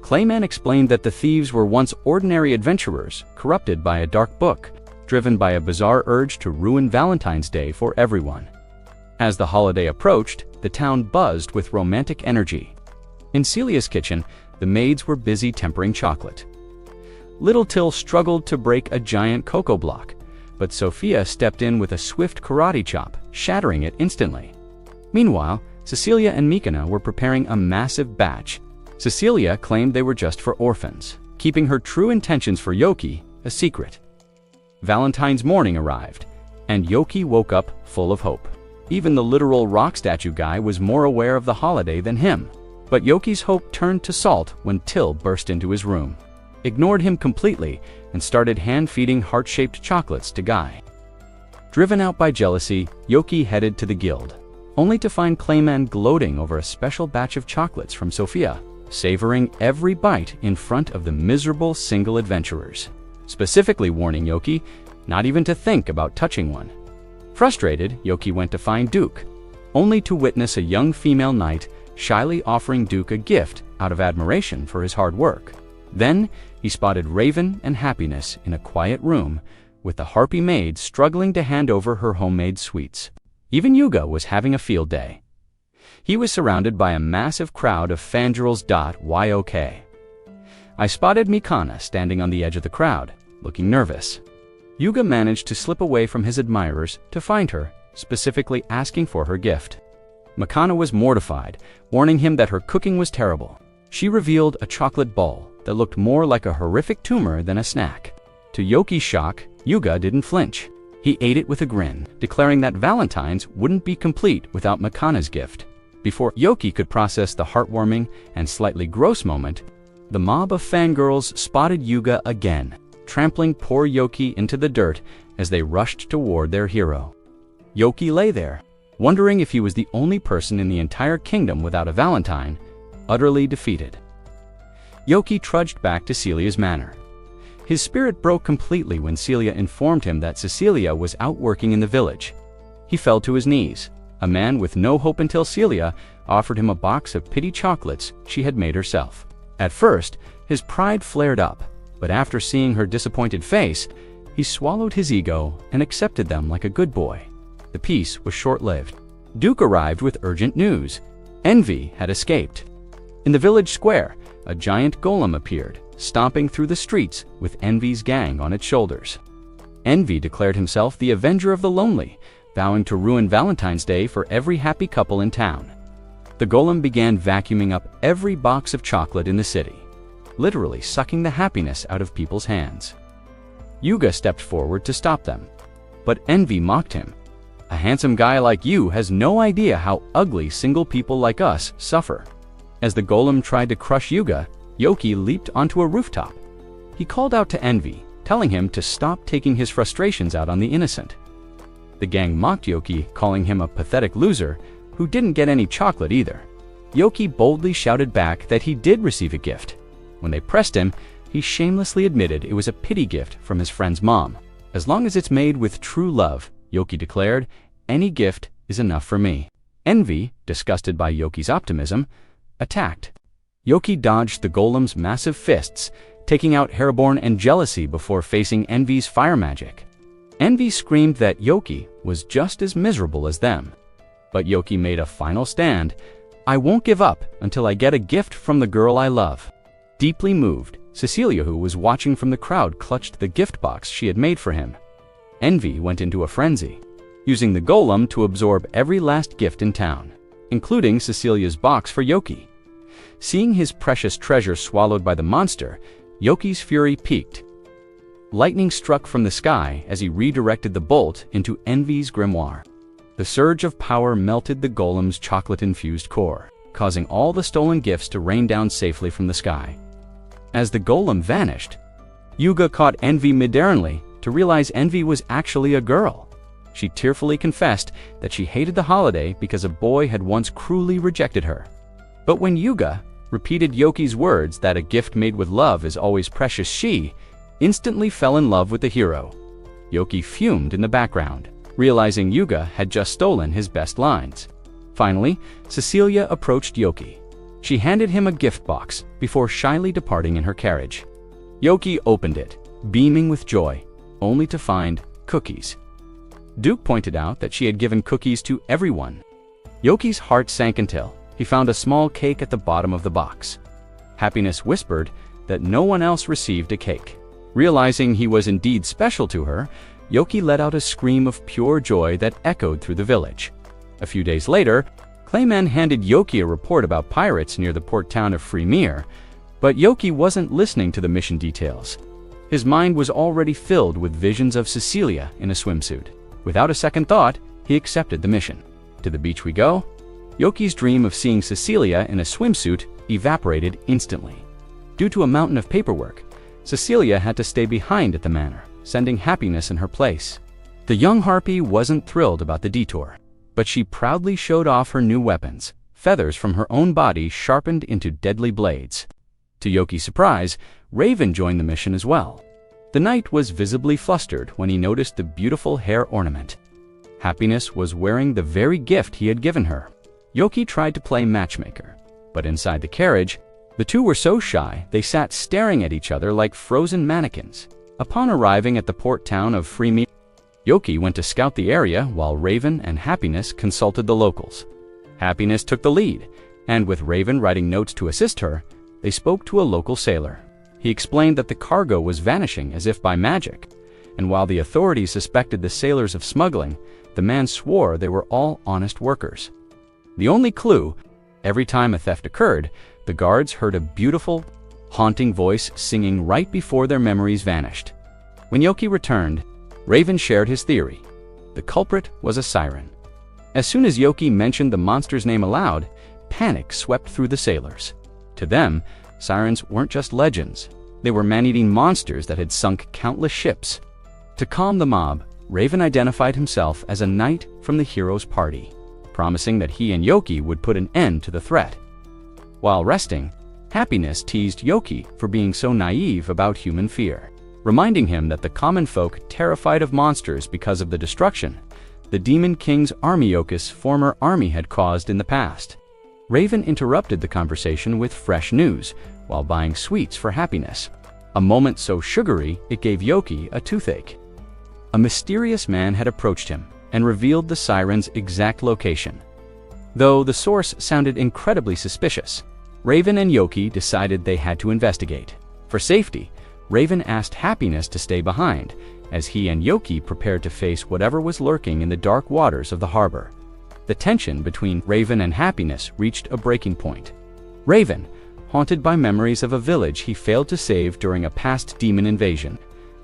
Clayman explained that the thieves were once ordinary adventurers, corrupted by a dark book, driven by a bizarre urge to ruin Valentine's Day for everyone. As the holiday approached, the town buzzed with romantic energy. In Celia's kitchen, the maids were busy tempering chocolate. Little Till struggled to break a giant cocoa block, but Sophia stepped in with a swift karate chop, shattering it instantly. Meanwhile, Cecilia and Mikana were preparing a massive batch. Cecilia claimed they were just for orphans, keeping her true intentions for Yoki a secret. Valentine's morning arrived, and Yoki woke up full of hope. Even the literal rock statue guy was more aware of the holiday than him. But Yoki's hope turned to salt when Till burst into his room, ignored him completely, and started hand-feeding heart-shaped chocolates to Guy. Driven out by jealousy, Yoki headed to the guild, only to find Clayman gloating over a special batch of chocolates from Sophia, savoring every bite in front of the miserable single adventurers, specifically warning Yoki not even to think about touching one. Frustrated, Yoki went to find Duke, only to witness a young female knight shyly offering Duke a gift out of admiration for his hard work. Then he spotted Raven and Happiness in a quiet room, with the harpy maid struggling to hand over her homemade sweets. Even Yuga was having a field day. He was surrounded by a massive crowd of fangirls. Yoki. I spotted Mikana standing on the edge of the crowd, looking nervous. Yuga managed to slip away from his admirers to find her, specifically asking for her gift. Mikana was mortified, warning him that her cooking was terrible. She revealed a chocolate ball that looked more like a horrific tumor than a snack. To Yoki's shock, Yuga didn't flinch. He ate it with a grin, declaring that Valentine's wouldn't be complete without Mikana's gift. Before Yoki could process the heartwarming and slightly gross moment, the mob of fangirls spotted Yuga again, trampling poor Yoki into the dirt as they rushed toward their hero. Yoki lay there, wondering if he was the only person in the entire kingdom without a Valentine, utterly defeated. Yoki trudged back to Celia's manor. His spirit broke completely when Celia informed him that Cecilia was out working in the village. He fell to his knees, a man with no hope, until Celia offered him a box of pity chocolates she had made herself. At first, his pride flared up, but after seeing her disappointed face, he swallowed his ego and accepted them like a good boy. The peace was short-lived. Duke arrived with urgent news. Envy had escaped. In the village square, a giant golem appeared, stomping through the streets with Envy's gang on its shoulders. Envy declared himself the avenger of the lonely, vowing to ruin Valentine's Day for every happy couple in town. The golem began vacuuming up every box of chocolate in the city, literally sucking the happiness out of people's hands. Yuga stepped forward to stop them, but Envy mocked him. "A handsome guy like you has no idea how ugly single people like us suffer." As the golem tried to crush Yuga, Yoki leaped onto a rooftop. He called out to Envy, telling him to stop taking his frustrations out on the innocent. The gang mocked Yoki, calling him a pathetic loser who didn't get any chocolate either. Yoki boldly shouted back that he did receive a gift. When they pressed him, he shamelessly admitted it was a pity gift from his friend's mom. "As long as it's made with true love," Yoki declared, "any gift is enough for me." Envy, disgusted by Yoki's optimism, attacked. Yoki dodged the golem's massive fists, taking out Hairborn and Jealousy before facing Envy's fire magic. Envy screamed that Yoki was just as miserable as them. But Yoki made a final stand. "I won't give up until I get a gift from the girl I love." Deeply moved, Cecilia, who was watching from the crowd, clutched the gift box she had made for him. Envy went into a frenzy, using the golem to absorb every last gift in town, including Cecilia's box for Yoki. Seeing his precious treasure swallowed by the monster, Yoki's fury peaked. Lightning struck from the sky as he redirected the bolt into Envy's grimoire. The surge of power melted the golem's chocolate-infused core, causing all the stolen gifts to rain down safely from the sky. As the golem vanished, Yuga caught Envy mid-errantly to realize Envy was actually a girl. She tearfully confessed that she hated the holiday because a boy had once cruelly rejected her. But when Yuga repeated Yoki's words that a gift made with love is always precious, she instantly fell in love with the hero. Yoki fumed in the background, realizing Yuga had just stolen his best lines. Finally, Cecilia approached Yoki. She handed him a gift box before shyly departing in her carriage. Yoki opened it, beaming with joy, only to find cookies. Duke pointed out that she had given cookies to everyone. Yoki's heart sank until he found a small cake at the bottom of the box. Happiness whispered that no one else received a cake. Realizing he was indeed special to her, Yoki let out a scream of pure joy that echoed through the village. A few days later, Clayman handed Yoki a report about pirates near the port town of Freemere, but Yoki wasn't listening to the mission details. His mind was already filled with visions of Cecilia in a swimsuit. Without a second thought, he accepted the mission. To the beach we go. Yoki's dream of seeing Cecilia in a swimsuit evaporated instantly. Due to a mountain of paperwork, Cecilia had to stay behind at the manor, sending Happiness in her place. The young harpy wasn't thrilled about the detour, but she proudly showed off her new weapons, feathers from her own body sharpened into deadly blades. To Yoki's surprise, Raven joined the mission as well. The knight was visibly flustered when he noticed the beautiful hair ornament. Happiness was wearing the very gift he had given her. Yoki tried to play matchmaker, but inside the carriage, the two were so shy they sat staring at each other like frozen mannequins. Upon arriving at the port town of Freemere, Yoki went to scout the area while Raven and Happiness consulted the locals. Happiness took the lead, and with Raven writing notes to assist her, they spoke to a local sailor. He explained that the cargo was vanishing as if by magic, and while the authorities suspected the sailors of smuggling, the man swore they were all honest workers. The only clue, every time a theft occurred, the guards heard a beautiful, haunting voice singing right before their memories vanished. When Yoki returned, Raven shared his theory. The culprit was a siren. As soon as Yoki mentioned the monster's name aloud, panic swept through the sailors. To them, sirens weren't just legends. They were man-eating monsters that had sunk countless ships. To calm the mob, Raven identified himself as a knight from the hero's party, promising that he and Yoki would put an end to the threat. While resting, Happiness teased Yoki for being so naive about human fear, reminding him that the common folk terrified of monsters because of the destruction the Demon King's Armiochus' former army had caused in the past. Raven interrupted the conversation with fresh news while buying sweets for Happiness, a moment so sugary it gave Yoki a toothache. A mysterious man had approached him, and revealed the siren's exact location. Though the source sounded incredibly suspicious, Raven and Yoki decided they had to investigate. For safety, Raven asked Happiness to stay behind, as he and Yoki prepared to face whatever was lurking in the dark waters of the harbor. The tension between Raven and Happiness reached a breaking point. Raven, haunted by memories of a village he failed to save during a past demon invasion,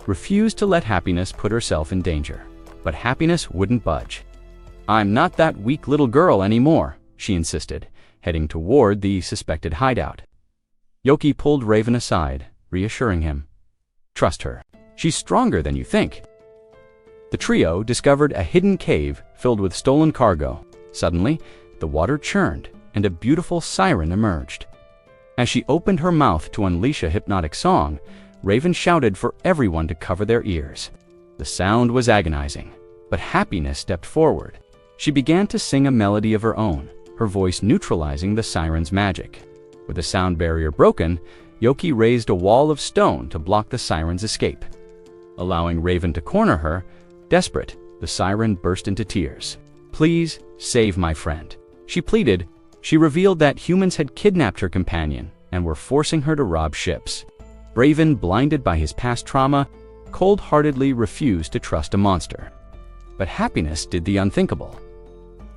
refused to let Happiness put herself in danger. But Happiness wouldn't budge. "I'm not that weak little girl anymore," she insisted, heading toward the suspected hideout. Yoki pulled Raven aside, reassuring him. "Trust her. She's stronger than you think." The trio discovered a hidden cave filled with stolen cargo. Suddenly, the water churned, and a beautiful siren emerged. As she opened her mouth to unleash a hypnotic song, Raven shouted for everyone to cover their ears. The sound was agonizing, but Happiness stepped forward. She began to sing a melody of her own, her voice neutralizing the siren's magic. With the sound barrier broken, Yoki raised a wall of stone to block the siren's escape. Allowing Raven to corner her, desperate, the siren burst into tears. "Please, save my friend," she pleaded. She revealed that humans had kidnapped her companion and were forcing her to rob ships. Raven, blinded by his past trauma, cold-heartedly refused to trust a monster. But Happiness did the unthinkable.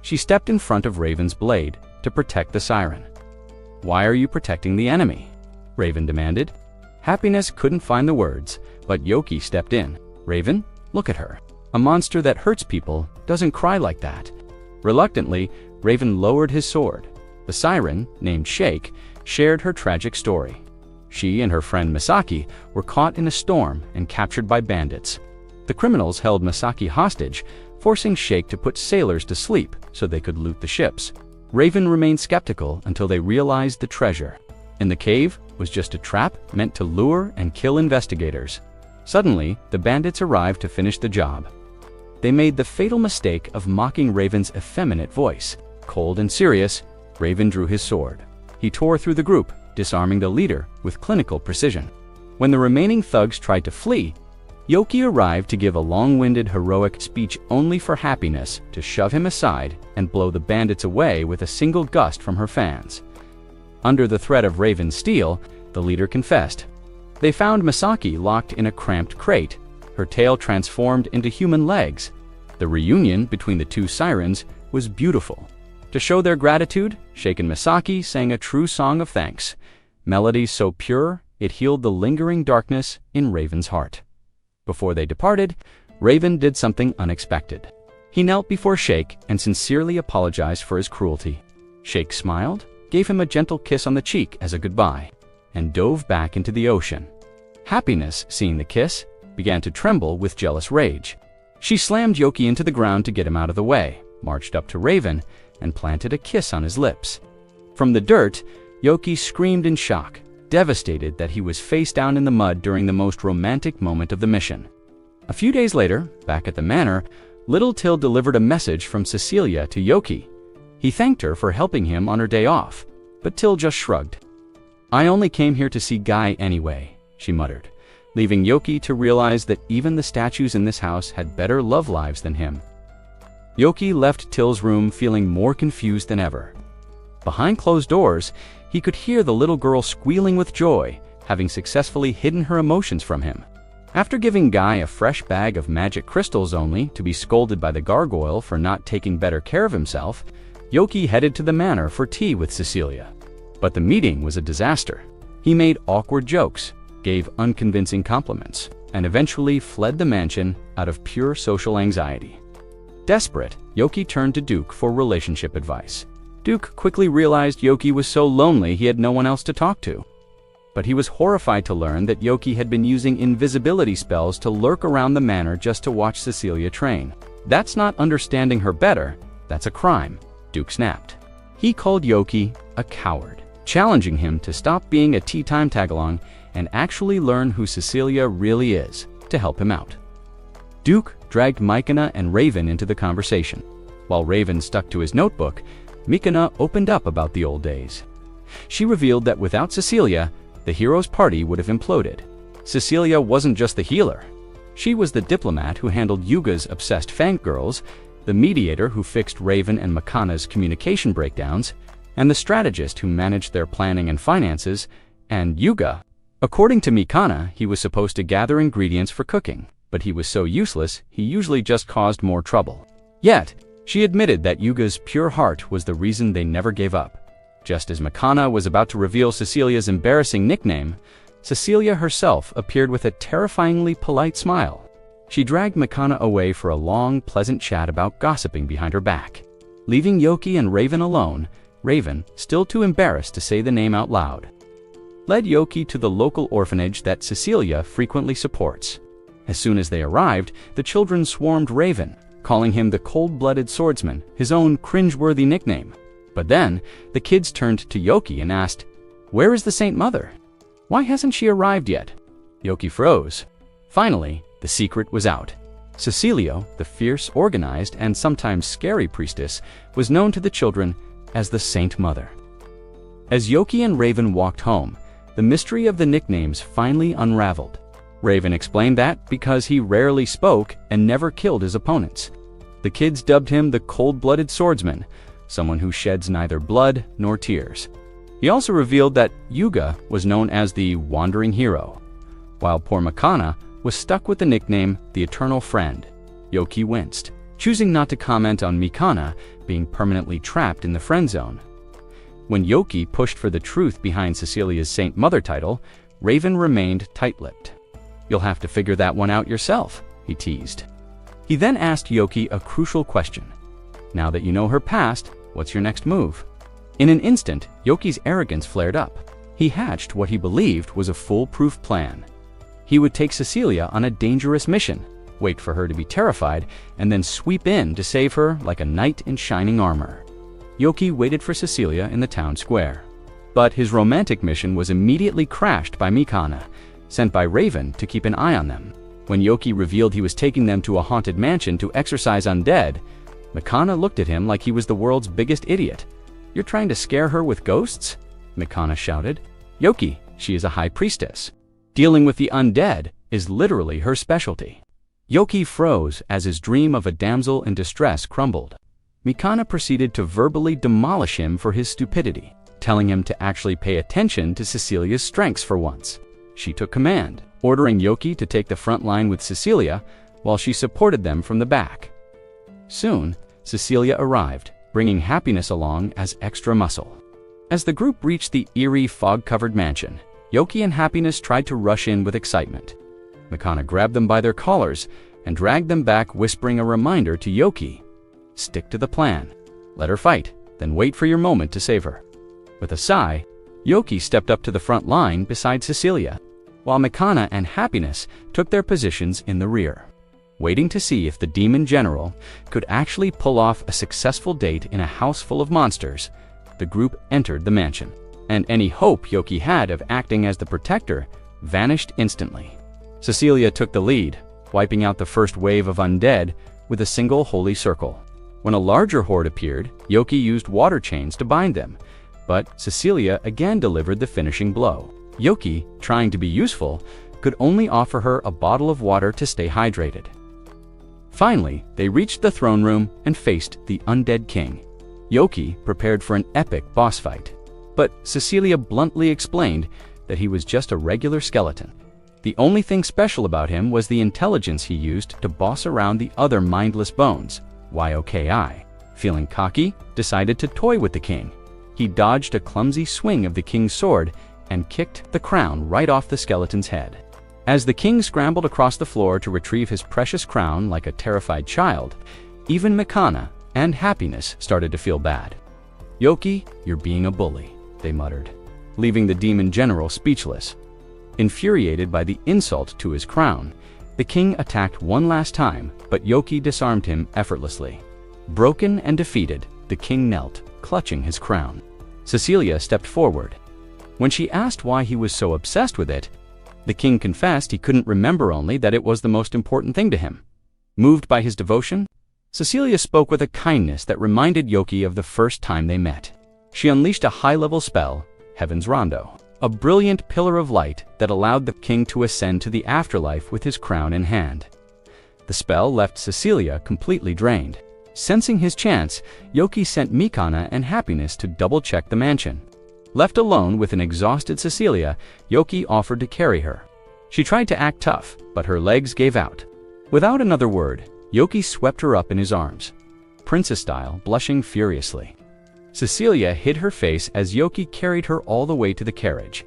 She stepped in front of Raven's blade to protect the siren. "Why are you protecting the enemy?" Raven demanded. Happiness couldn't find the words, but Yoki stepped in. "Raven, look at her. A monster that hurts people doesn't cry like that." Reluctantly, Raven lowered his sword. The siren, named Shake, shared her tragic story. She and her friend Misaki were caught in a storm and captured by bandits. The criminals held Misaki hostage, forcing Shake to put sailors to sleep so they could loot the ships. Raven remained skeptical until they realized the treasure in the cave was just a trap meant to lure and kill investigators. Suddenly, the bandits arrived to finish the job. They made the fatal mistake of mocking Raven's effeminate voice. Cold and serious, Raven drew his sword. He tore through the group, disarming the leader with clinical precision. When the remaining thugs tried to flee, Yoki arrived to give a long-winded heroic speech only for Happiness to shove him aside and blow the bandits away with a single gust from her fans. Under the threat of Raven's steel, the leader confessed. They found Misaki locked in a cramped crate, her tail transformed into human legs. The reunion between the two sirens was beautiful. To show their gratitude, Shake and Misaki sang a true song of thanks. Melody so pure, it healed the lingering darkness in Raven's heart. Before they departed, Raven did something unexpected. He knelt before Shake and sincerely apologized for his cruelty. Shake smiled, gave him a gentle kiss on the cheek as a goodbye, and dove back into the ocean. Happiness, seeing the kiss, began to tremble with jealous rage. She slammed Yoki into the ground to get him out of the way, marched up to Raven, and planted a kiss on his lips. From the dirt, Yoki screamed in shock, devastated that he was face down in the mud during the most romantic moment of the mission. A few days later, back at the manor, Little Till delivered a message from Cecilia to Yoki. He thanked her for helping him on her day off, but Till just shrugged. "I only came here to see Guy anyway," she muttered, leaving Yoki to realize that even the statues in this house had better love lives than him. Yoki left Till's room feeling more confused than ever. Behind closed doors, he could hear the little girl squealing with joy, having successfully hidden her emotions from him. After giving Guy a fresh bag of magic crystals only to be scolded by the gargoyle for not taking better care of himself, Yoki headed to the manor for tea with Cecilia. But the meeting was a disaster. He made awkward jokes, gave unconvincing compliments, and eventually fled the mansion out of pure social anxiety. Desperate, Yoki turned to Duke for relationship advice. Duke quickly realized Yoki was so lonely he had no one else to talk to. But he was horrified to learn that Yoki had been using invisibility spells to lurk around the manor just to watch Cecilia train. "That's not understanding her better, that's a crime," Duke snapped. He called Yoki a coward, challenging him to stop being a tea time tagalong and actually learn who Cecilia really is to help him out. Duke dragged Mycona and Raven into the conversation. While Raven stuck to his notebook, Mycona opened up about the old days. She revealed that without Cecilia, the heroes' party would have imploded. Cecilia wasn't just the healer. She was the diplomat who handled Yuga's obsessed fangirls the mediator who fixed Raven and Mikana's communication breakdowns, and the strategist who managed their planning and finances, and Yuga. According to Mikana, he was supposed to gather ingredients for cooking, but he was so useless he usually just caused more trouble. Yet, she admitted that Yuga's pure heart was the reason they never gave up. Just as Mikana was about to reveal Cecilia's embarrassing nickname, Cecilia herself appeared with a terrifyingly polite smile. She dragged Mikana away for a long, pleasant chat about gossiping behind her back. Leaving Yoki and Raven alone, Raven, still too embarrassed to say the name out loud, led Yoki to the local orphanage that Cecilia frequently supports. As soon as they arrived, the children swarmed Raven, calling him the cold-blooded swordsman, his own cringe-worthy nickname. But then, the kids turned to Yoki and asked, "Where is the Saint Mother? Why hasn't she arrived yet?" Yoki froze. Finally, the secret was out. Cecilia, the fierce, organized, and sometimes scary priestess, was known to the children as the Saint Mother. As Yoki and Raven walked home, the mystery of the nicknames finally unraveled. Raven explained that because he rarely spoke and never killed his opponents. The kids dubbed him the cold-blooded swordsman, someone who sheds neither blood nor tears. He also revealed that Yuga was known as the wandering hero, while poor Mikana was stuck with the nickname the Eternal Friend. Yoki winced, choosing not to comment on Mikana being permanently trapped in the friend zone. When Yoki pushed for the truth behind Cecilia's Saint Mother title, Raven remained tight-lipped. "You'll have to figure that one out yourself," he teased. He then asked Yoki a crucial question. "Now that you know her past, what's your next move?" In an instant, Yoki's arrogance flared up. He hatched what he believed was a foolproof plan. He would take Cecilia on a dangerous mission, wait for her to be terrified, and then sweep in to save her like a knight in shining armor. Yoki waited for Cecilia in the town square. But his romantic mission was immediately crashed by Mikana, sent by Raven to keep an eye on them. When Yoki revealed he was taking them to a haunted mansion to exorcise undead, Mikana looked at him like he was the world's biggest idiot. "You're trying to scare her with ghosts?" Mikana shouted. "Yoki, she is a high priestess. Dealing with the undead is literally her specialty." Yoki froze as his dream of a damsel in distress crumbled. Mikana proceeded to verbally demolish him for his stupidity, telling him to actually pay attention to Cecilia's strengths for once. She took command, ordering Yoki to take the front line with Cecilia while she supported them from the back. Soon, Cecilia arrived, bringing Happiness along as extra muscle. As the group reached the eerie, fog-covered mansion, Yoki and Happiness tried to rush in with excitement. Mikana grabbed them by their collars and dragged them back, whispering a reminder to Yoki. "Stick to the plan. Let her fight, then wait for your moment to save her." With a sigh, Yoki stepped up to the front line beside Cecilia, while Mikana and Happiness took their positions in the rear, waiting to see if the demon general could actually pull off a successful date in a house full of monsters. The group entered the mansion, and any hope Yoki had of acting as the protector vanished instantly. Cecilia took the lead, wiping out the first wave of undead with a single holy circle. When a larger horde appeared, Yoki used water chains to bind them, but Cecilia again delivered the finishing blow. Yoki, trying to be useful, could only offer her a bottle of water to stay hydrated. Finally, they reached the throne room and faced the undead king. Yoki prepared for an epic boss fight, but Cecilia bluntly explained that he was just a regular skeleton. The only thing special about him was the intelligence he used to boss around the other mindless bones. Yoki, feeling cocky, decided to toy with the king. He dodged a clumsy swing of the king's sword and kicked the crown right off the skeleton's head. As the king scrambled across the floor to retrieve his precious crown like a terrified child, even Mikana and Happiness started to feel bad. "Yoki, you're being a bully," they muttered, leaving the demon general speechless. Infuriated by the insult to his crown, the king attacked one last time, but Yoki disarmed him effortlessly. Broken and defeated, the king knelt, clutching his crown. Cecilia stepped forward. When she asked why he was so obsessed with it, the king confessed he couldn't remember, only that it was the most important thing to him. Moved by his devotion, Cecilia spoke with a kindness that reminded Yoki of the first time they met. She unleashed a high-level spell, Heaven's Rondo, a brilliant pillar of light that allowed the king to ascend to the afterlife with his crown in hand. The spell left Cecilia completely drained. Sensing his chance, Yoki sent Mikana and Happiness to double-check the mansion. Left alone with an exhausted Cecilia, Yoki offered to carry her. She tried to act tough, but her legs gave out. Without another word, Yoki swept her up in his arms, princess-style, blushing furiously. Cecilia hid her face as Yoki carried her all the way to the carriage.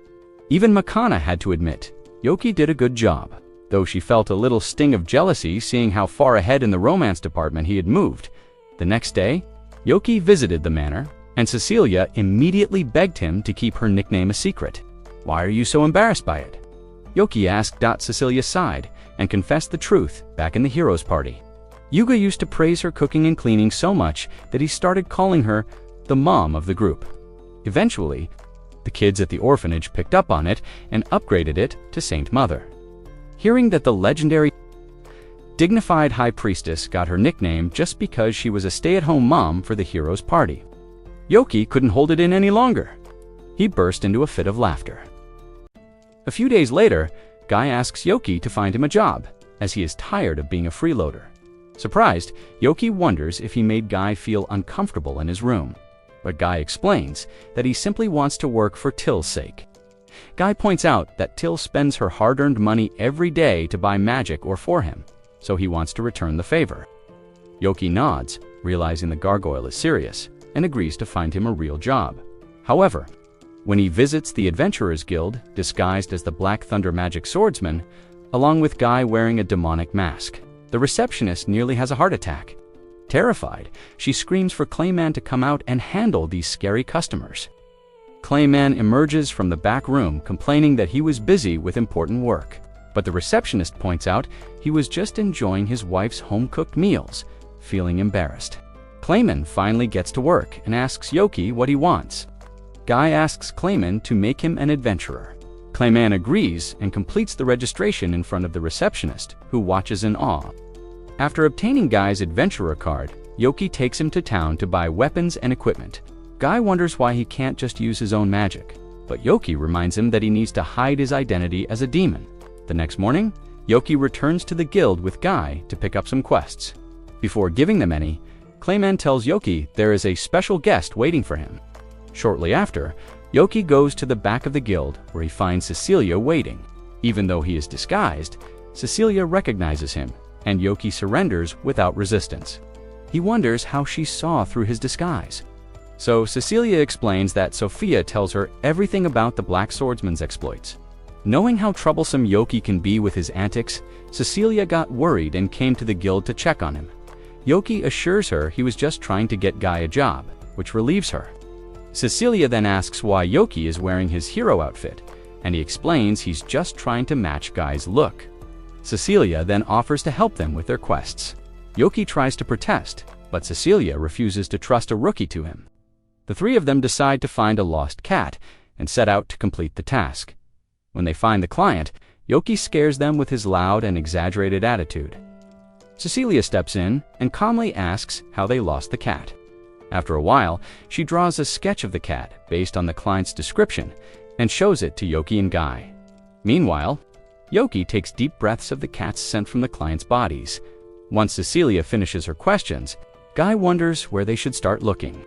Even Mikana had to admit, Yoki did a good job, though she felt a little sting of jealousy seeing how far ahead in the romance department he had moved. The next day, Yoki visited the manor, and Cecilia immediately begged him to keep her nickname a secret. "Why are you so embarrassed by it?" Yoki asked. Cecilia sighed and confessed the truth back in the heroes' party. Yuga used to praise her cooking and cleaning so much that he started calling her the mom of the group. Eventually, the kids at the orphanage picked up on it and upgraded it to Saint Mother. Hearing that the legendary dignified high priestess got her nickname just because she was a stay-at-home mom for the heroes' party, Yoki couldn't hold it in any longer. He burst into a fit of laughter. A few days later, Guy asks Yoki to find him a job, as he is tired of being a freeloader. Surprised, Yoki wonders if he made Guy feel uncomfortable in his room. But Guy explains that he simply wants to work for Till's sake. Guy points out that Till spends her hard-earned money every day to buy magic or for him, so he wants to return the favor. Yoki nods, realizing the gargoyle is serious, and agrees to find him a real job. However, when he visits the Adventurers Guild, disguised as the Black Thunder Magic Swordsman, along with Guy wearing a demonic mask, the receptionist nearly has a heart attack. Terrified, she screams for Clayman to come out and handle these scary customers. Clayman emerges from the back room complaining that he was busy with important work, but the receptionist points out he was just enjoying his wife's home-cooked meals, feeling embarrassed. Clayman finally gets to work and asks Yoki what he wants. Guy asks Clayman to make him an adventurer. Clayman agrees and completes the registration in front of the receptionist, who watches in awe. After obtaining Guy's adventurer card, Yoki takes him to town to buy weapons and equipment. Guy wonders why he can't just use his own magic, but Yoki reminds him that he needs to hide his identity as a demon. The next morning, Yoki returns to the guild with Guy to pick up some quests. Before giving them any, Clayman tells Yoki there is a special guest waiting for him. Shortly after, Yoki goes to the back of the guild where he finds Cecilia waiting. Even though he is disguised, Cecilia recognizes him, and Yoki surrenders without resistance. He wonders how she saw through his disguise. So Cecilia explains that Sophia tells her everything about the Black Swordsman's exploits. Knowing how troublesome Yoki can be with his antics, Cecilia got worried and came to the guild to check on him. Yoki assures her he was just trying to get Guy a job, which relieves her. Cecilia then asks why Yoki is wearing his hero outfit, and he explains he's just trying to match Guy's look. Cecilia then offers to help them with their quests. Yoki tries to protest, but Cecilia refuses to trust a rookie to him. The three of them decide to find a lost cat and set out to complete the task. When they find the client, Yoki scares them with his loud and exaggerated attitude. Cecilia steps in and calmly asks how they lost the cat. After a while, she draws a sketch of the cat based on the client's description and shows it to Yoki and Guy. Meanwhile, Yoki takes deep breaths of the cat's scent from the client's bodies. Once Cecilia finishes her questions, Guy wonders where they should start looking.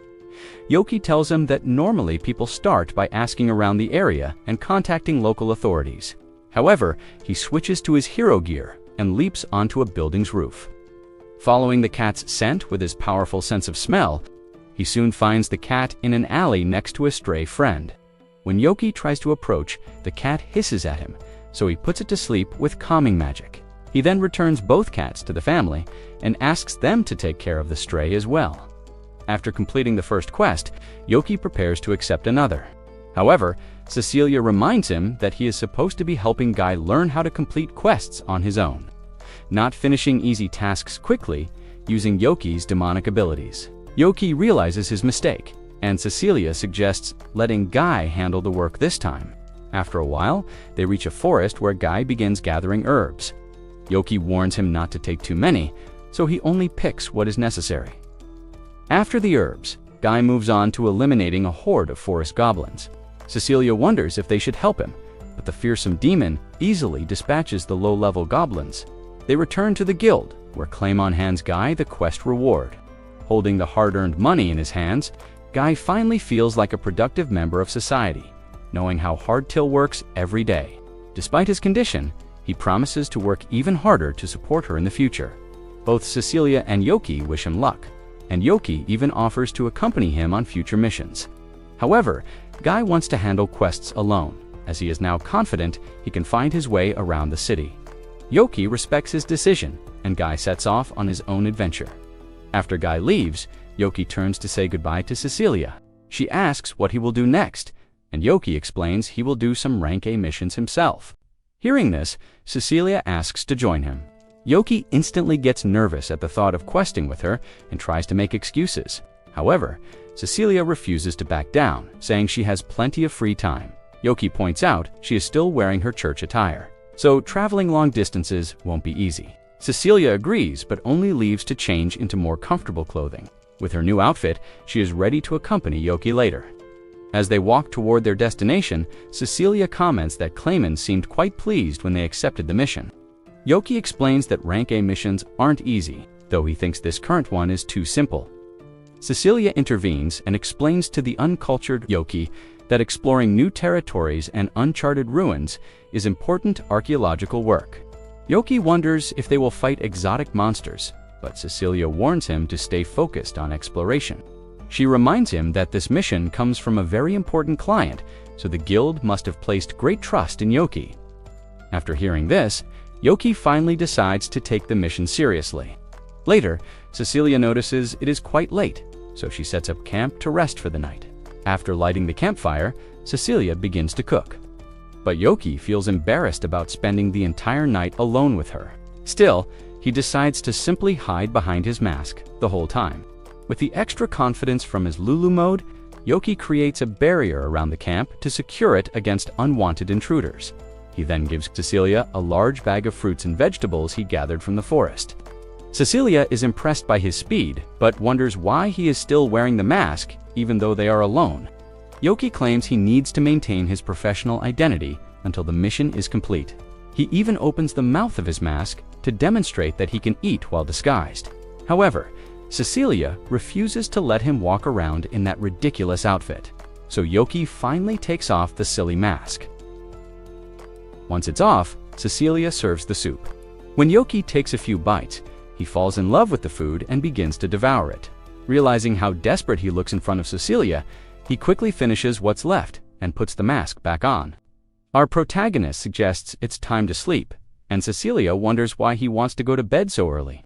Yoki tells him that normally people start by asking around the area and contacting local authorities. However, he switches to his hero gear and leaps onto a building's roof. Following the cat's scent with his powerful sense of smell, he soon finds the cat in an alley next to a stray friend. When Yoki tries to approach, the cat hisses at him, so he puts it to sleep with calming magic. He then returns both cats to the family and asks them to take care of the stray as well. After completing the first quest, Yoki prepares to accept another. However, Cecilia reminds him that he is supposed to be helping Guy learn how to complete quests on his own, not finishing easy tasks quickly using Yoki's demonic abilities. Yoki realizes his mistake, and Cecilia suggests letting Guy handle the work this time. After a while, they reach a forest where Guy begins gathering herbs. Yoki warns him not to take too many, so he only picks what is necessary. After the herbs, Guy moves on to eliminating a horde of forest goblins. Cecilia wonders if they should help him, but the fearsome demon easily dispatches the low-level goblins. They return to the guild, where Claymon hands Guy the quest reward. Holding the hard-earned money in his hands, Guy finally feels like a productive member of society, knowing how hard Till works every day. Despite his condition, he promises to work even harder to support her in the future. Both Cecilia and Yoki wish him luck, and Yoki even offers to accompany him on future missions. However, Guy wants to handle quests alone, as he is now confident he can find his way around the city. Yoki respects his decision, and Guy sets off on his own adventure. After Guy leaves, Yoki turns to say goodbye to Cecilia. She asks what he will do next, and Yoki explains he will do some rank A missions himself. Hearing this, Cecilia asks to join him. Yoki instantly gets nervous at the thought of questing with her and tries to make excuses. However, Cecilia refuses to back down, saying she has plenty of free time. Yoki points out she is still wearing her church attire, so traveling long distances won't be easy. Cecilia agrees, but only leaves to change into more comfortable clothing. With her new outfit, she is ready to accompany Yoki later. As they walk toward their destination, Cecilia comments that Clayman seemed quite pleased when they accepted the mission. Yoki explains that rank A missions aren't easy, though he thinks this current one is too simple. Cecilia intervenes and explains to the uncultured Yoki that exploring new territories and uncharted ruins is important archaeological work. Yoki wonders if they will fight exotic monsters, but Cecilia warns him to stay focused on exploration. She reminds him that this mission comes from a very important client, so the guild must have placed great trust in Yoki. After hearing this, Yoki finally decides to take the mission seriously. Later, Cecilia notices it is quite late, so she sets up camp to rest for the night. After lighting the campfire, Cecilia begins to cook. But Yoki feels embarrassed about spending the entire night alone with her. Still, he decides to simply hide behind his mask the whole time. With the extra confidence from his Lulu mode, Yoki creates a barrier around the camp to secure it against unwanted intruders. He then gives Cecilia a large bag of fruits and vegetables he gathered from the forest. Cecilia is impressed by his speed, but wonders why he is still wearing the mask even though they are alone. Yoki claims he needs to maintain his professional identity until the mission is complete. He even opens the mouth of his mask to demonstrate that he can eat while disguised. However, Cecilia refuses to let him walk around in that ridiculous outfit, so Yoki finally takes off the silly mask. Once it's off, Cecilia serves the soup. When Yoki takes a few bites, he falls in love with the food and begins to devour it. Realizing how desperate he looks in front of Cecilia, he quickly finishes what's left and puts the mask back on. Our protagonist suggests it's time to sleep, and Cecilia wonders why he wants to go to bed so early.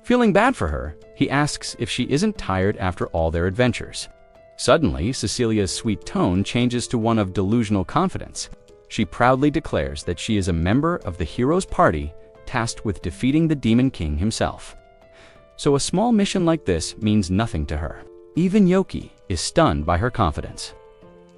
Feeling bad for her, he asks if she isn't tired after all their adventures. Suddenly, Cecilia's sweet tone changes to one of delusional confidence. She proudly declares that she is a member of the hero's party tasked with defeating the Demon King himself. So a small mission like this means nothing to her. Even Yoki is stunned by her confidence.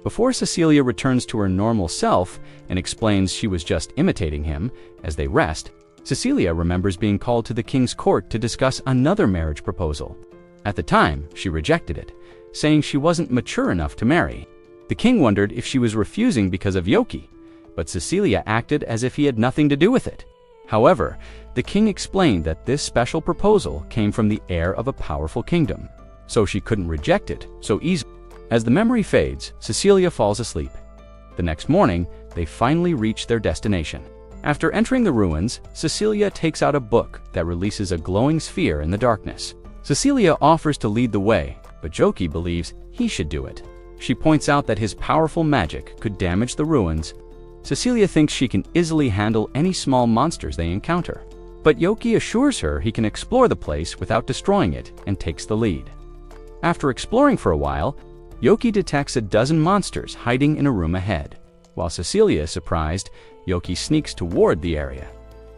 Before Cecilia returns to her normal self and explains she was just imitating him as they rest, Cecilia remembers being called to the king's court to discuss another marriage proposal. At the time, she rejected it, saying she wasn't mature enough to marry. The king wondered if she was refusing because of Yoki, but Cecilia acted as if he had nothing to do with it. However, the king explained that this special proposal came from the heir of a powerful kingdom, so she couldn't reject it so easily. As the memory fades, Cecilia falls asleep. The next morning, they finally reach their destination. After entering the ruins, Cecilia takes out a book that releases a glowing sphere in the darkness. Cecilia offers to lead the way, but Yoki believes he should do it. She points out that his powerful magic could damage the ruins. Cecilia thinks she can easily handle any small monsters they encounter, but Yoki assures her he can explore the place without destroying it and takes the lead. After exploring for a while, Yoki detects a dozen monsters hiding in a room ahead. While Cecilia is surprised, Yoki sneaks toward the area.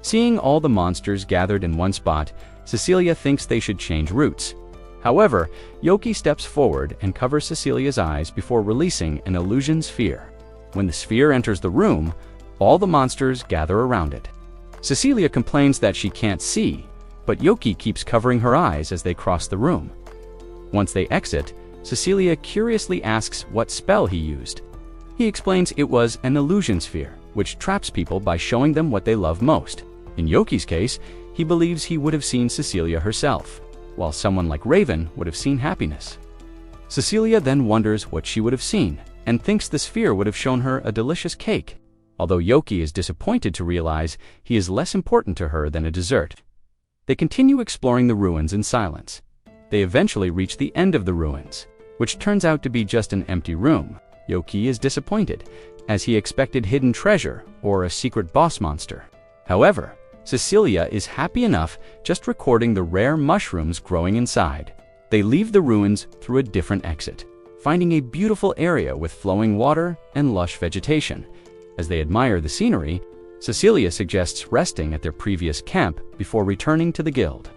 Seeing all the monsters gathered in one spot, Cecilia thinks they should change routes. However, Yoki steps forward and covers Cecilia's eyes before releasing an illusion sphere. When the sphere enters the room, all the monsters gather around it. Cecilia complains that she can't see, but Yoki keeps covering her eyes as they cross the room. Once they exit, Cecilia curiously asks what spell he used. He explains it was an illusion sphere, which traps people by showing them what they love most. In Yoki's case, he believes he would have seen Cecilia herself. while someone like Raven would have seen happiness. Cecilia then wonders what she would have seen, and thinks the sphere would have shown her a delicious cake, although Yoki is disappointed to realize he is less important to her than a dessert. They continue exploring the ruins in silence. They eventually reach the end of the ruins, which turns out to be just an empty room. Yoki is disappointed, as he expected hidden treasure or a secret boss monster. However, Cecilia is happy enough just recording the rare mushrooms growing inside. They leave the ruins through a different exit, finding a beautiful area with flowing water and lush vegetation. As they admire the scenery, Cecilia suggests resting at their previous camp before returning to the guild.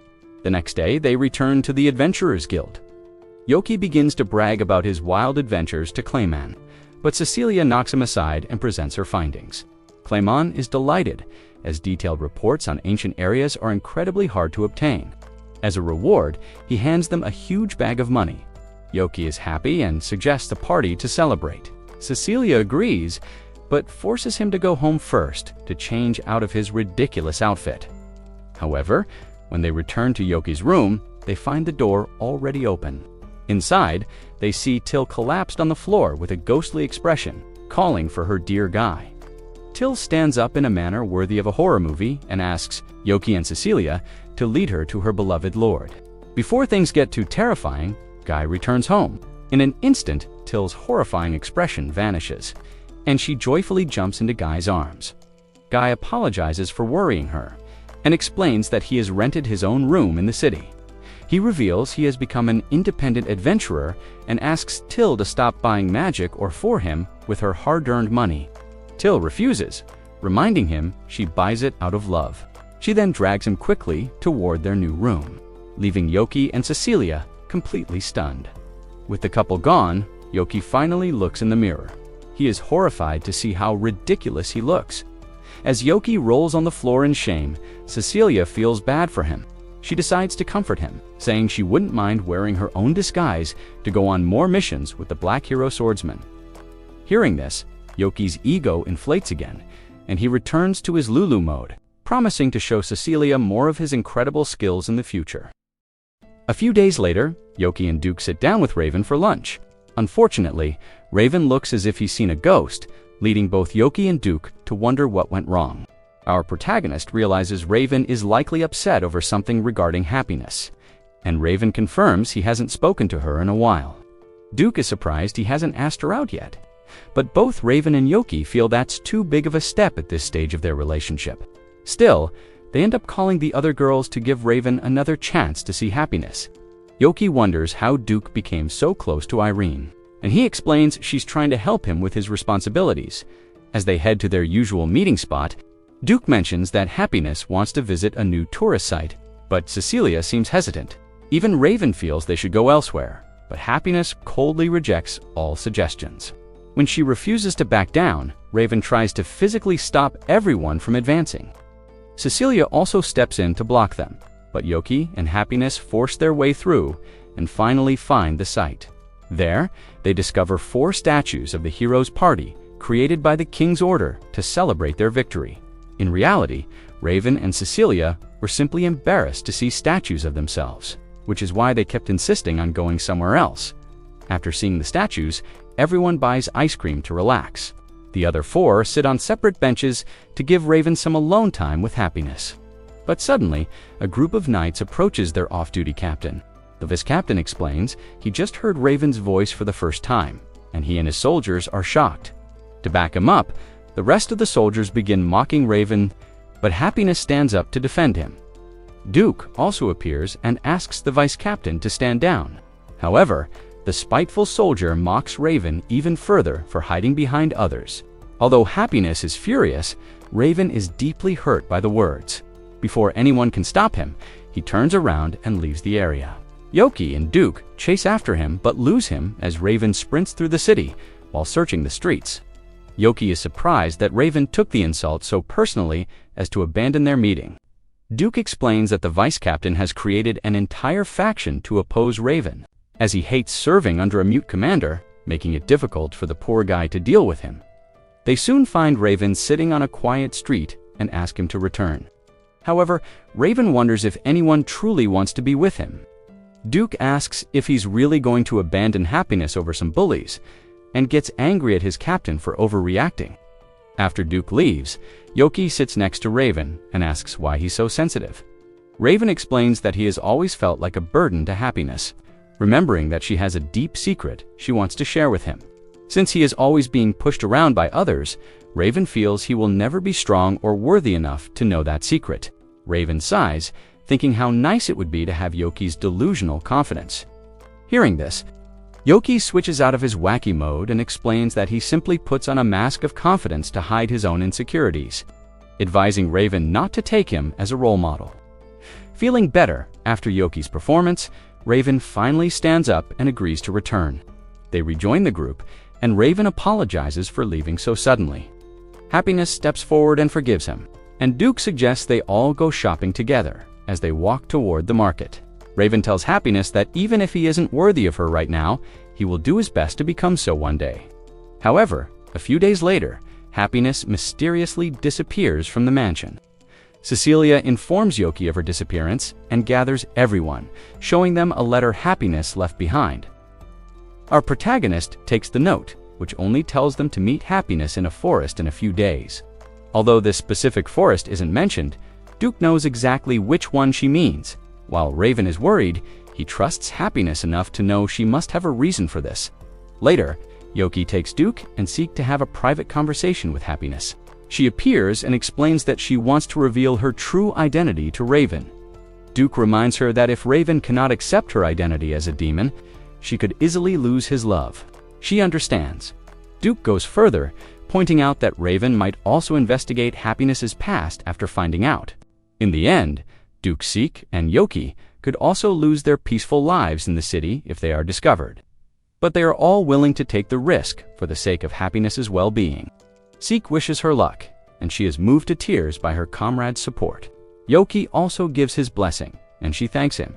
The next day, they return to the Adventurers Guild. Yoki begins to brag about his wild adventures to Clayman, but Cecilia knocks him aside and presents her findings. Clayman is delighted, as detailed reports on ancient areas are incredibly hard to obtain. As a reward, he hands them a huge bag of money. Yoki is happy and suggests a party to celebrate. Cecilia agrees, but forces him to go home first to change out of his ridiculous outfit. However, when they return to Yoki's room, they find the door already open. Inside, they see Till collapsed on the floor with a ghostly expression, calling for her dear Guy. Till stands up in a manner worthy of a horror movie and asks Yoki and Cecilia to lead her to her beloved lord. Before things get too terrifying, Guy returns home. In an instant, Till's horrifying expression vanishes, and she joyfully jumps into Guy's arms. Guy apologizes for worrying her and explains that he has rented his own room in the city. He reveals he has become an independent adventurer and asks Till to stop buying magic or for him with her hard-earned money. Till refuses, reminding him she buys it out of love. She then drags him quickly toward their new room, leaving Yoki and Cecilia completely stunned. With the couple gone, Yoki finally looks in the mirror. He is horrified to see how ridiculous he looks. As Yoki rolls on the floor in shame, Cecilia feels bad for him. She decides to comfort him, saying she wouldn't mind wearing her own disguise to go on more missions with the Black Hero Swordsman. Hearing this, Yoki's ego inflates again, and he returns to his Lulu mode, promising to show Cecilia more of his incredible skills in the future. A few days later, Yoki and Duke sit down with Raven for lunch. Unfortunately, Raven looks as if he's seen a ghost, leading both Yoki and Duke to wonder what went wrong. Our protagonist realizes Raven is likely upset over something regarding happiness, and Raven confirms he hasn't spoken to her in a while. Duke is surprised he hasn't asked her out yet, but both Raven and Yoki feel that's too big of a step at this stage of their relationship. Still, they end up calling the other girls to give Raven another chance to see happiness. Yoki wonders how Duke became so close to Irene, and he explains she's trying to help him with his responsibilities. As they head to their usual meeting spot, Duke mentions that Happiness wants to visit a new tourist site, but Cecilia seems hesitant. Even Raven feels they should go elsewhere, but Happiness coldly rejects all suggestions. When she refuses to back down, Raven tries to physically stop everyone from advancing. Cecilia also steps in to block them, but Yoki and Happiness force their way through and finally find the site. There, they discover 4 statues of the heroes' party created by the King's order to celebrate their victory. In reality, Raven and Cecilia were simply embarrassed to see statues of themselves, which is why they kept insisting on going somewhere else. After seeing the statues, everyone buys ice cream to relax. The other 4 sit on separate benches to give Raven some alone time with Happiness. But suddenly, a group of knights approaches their off-duty captain. The vice-captain explains he just heard Raven's voice for the first time, and he and his soldiers are shocked. To back him up, the rest of the soldiers begin mocking Raven, but Happiness stands up to defend him. Duke also appears and asks the vice-captain to stand down. However, the spiteful soldier mocks Raven even further for hiding behind others. Although Happiness is furious, Raven is deeply hurt by the words. Before anyone can stop him, he turns around and leaves the area. Yoki and Duke chase after him but lose him as Raven sprints through the city while searching the streets. Yoki is surprised that Raven took the insult so personally as to abandon their meeting. Duke explains that the vice-captain has created an entire faction to oppose Raven, as he hates serving under a mute commander, making it difficult for the poor guy to deal with him. They soon find Raven sitting on a quiet street and ask him to return. However, Raven wonders if anyone truly wants to be with him. Duke asks if he's really going to abandon Happiness over some bullies, and gets angry at his captain for overreacting. After Duke leaves, Yoki sits next to Raven and asks why he's so sensitive. Raven explains that he has always felt like a burden to Happiness, remembering that she has a deep secret she wants to share with him. Since he is always being pushed around by others, Raven feels he will never be strong or worthy enough to know that secret. Raven sighs, thinking how nice it would be to have Yoki's delusional confidence. Hearing this, Yoki switches out of his wacky mode and explains that he simply puts on a mask of confidence to hide his own insecurities, advising Raven not to take him as a role model. Feeling better after Yoki's performance, Raven finally stands up and agrees to return. They rejoin the group, and Raven apologizes for leaving so suddenly. Happiness steps forward and forgives him, and Duke suggests they all go shopping together as they walk toward the market. Raven tells Happiness that even if he isn't worthy of her right now, he will do his best to become so one day. However, a few days later, Happiness mysteriously disappears from the mansion. Cecilia informs Yoki of her disappearance and gathers everyone, showing them a letter Happiness left behind. Our protagonist takes the note, which only tells them to meet Happiness in a forest in a few days. Although this specific forest isn't mentioned, Duke knows exactly which one she means. While Raven is worried, he trusts Happiness enough to know she must have a reason for this. Later, Yoki takes Duke and seeks to have a private conversation with Happiness. She appears and explains that she wants to reveal her true identity to Raven. Duke reminds her that if Raven cannot accept her identity as a demon, she could easily lose his love. She understands. Duke goes further, pointing out that Raven might also investigate Happiness's past after finding out. In the end, Duke, Seek, and Yoki could also lose their peaceful lives in the city if they are discovered. But they are all willing to take the risk for the sake of Happiness's well-being. Seek wishes her luck, and she is moved to tears by her comrade's support. Yoki also gives his blessing, and she thanks him.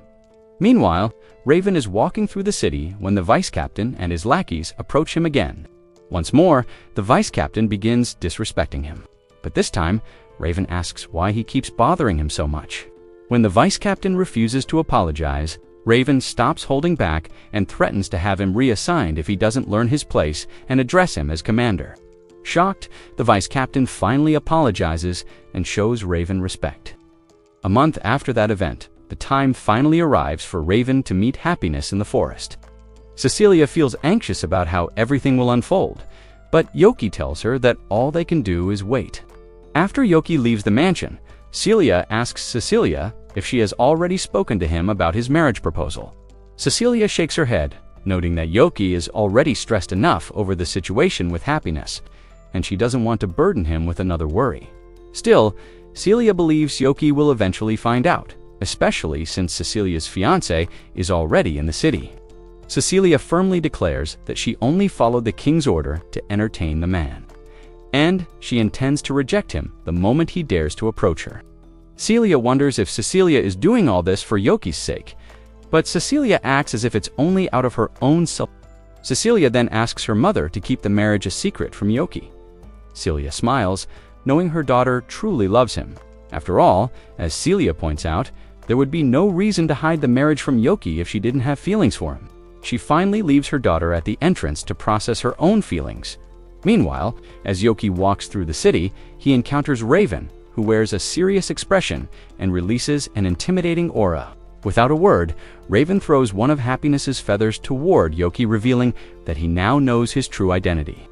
Meanwhile, Raven is walking through the city when the vice captain and his lackeys approach him again. Once more, the vice captain begins disrespecting him. But this time, Raven asks why he keeps bothering him so much. When the vice captain refuses to apologize, Raven stops holding back and threatens to have him reassigned if he doesn't learn his place and address him as commander. Shocked, the vice captain finally apologizes and shows Raven respect. A month after that event, the time finally arrives for Raven to meet Happiness in the forest. Cecilia feels anxious about how everything will unfold, but Yoki tells her that all they can do is wait. After Yoki leaves the mansion, Celia asks Cecilia if she has already spoken to him about his marriage proposal. Cecilia shakes her head, noting that Yoki is already stressed enough over the situation with Happiness, and she doesn't want to burden him with another worry. Still, Celia believes Yoki will eventually find out, especially since Cecilia's fiancé is already in the city. Cecilia firmly declares that she only followed the king's order to entertain the man, and she intends to reject him the moment he dares to approach her. Celia wonders if Cecilia is doing all this for Yoki's sake, but Cecilia acts as if it's only out of her own self. Cecilia then asks her mother to keep the marriage a secret from Yoki. Celia smiles, knowing her daughter truly loves him. After all, as Celia points out, there would be no reason to hide the marriage from Yoki if she didn't have feelings for him. She finally leaves her daughter at the entrance to process her own feelings. Meanwhile, as Yoki walks through the city, he encounters Raven, who wears a serious expression and releases an intimidating aura. Without a word, Raven throws one of Happiness's feathers toward Yoki, revealing that he now knows his true identity.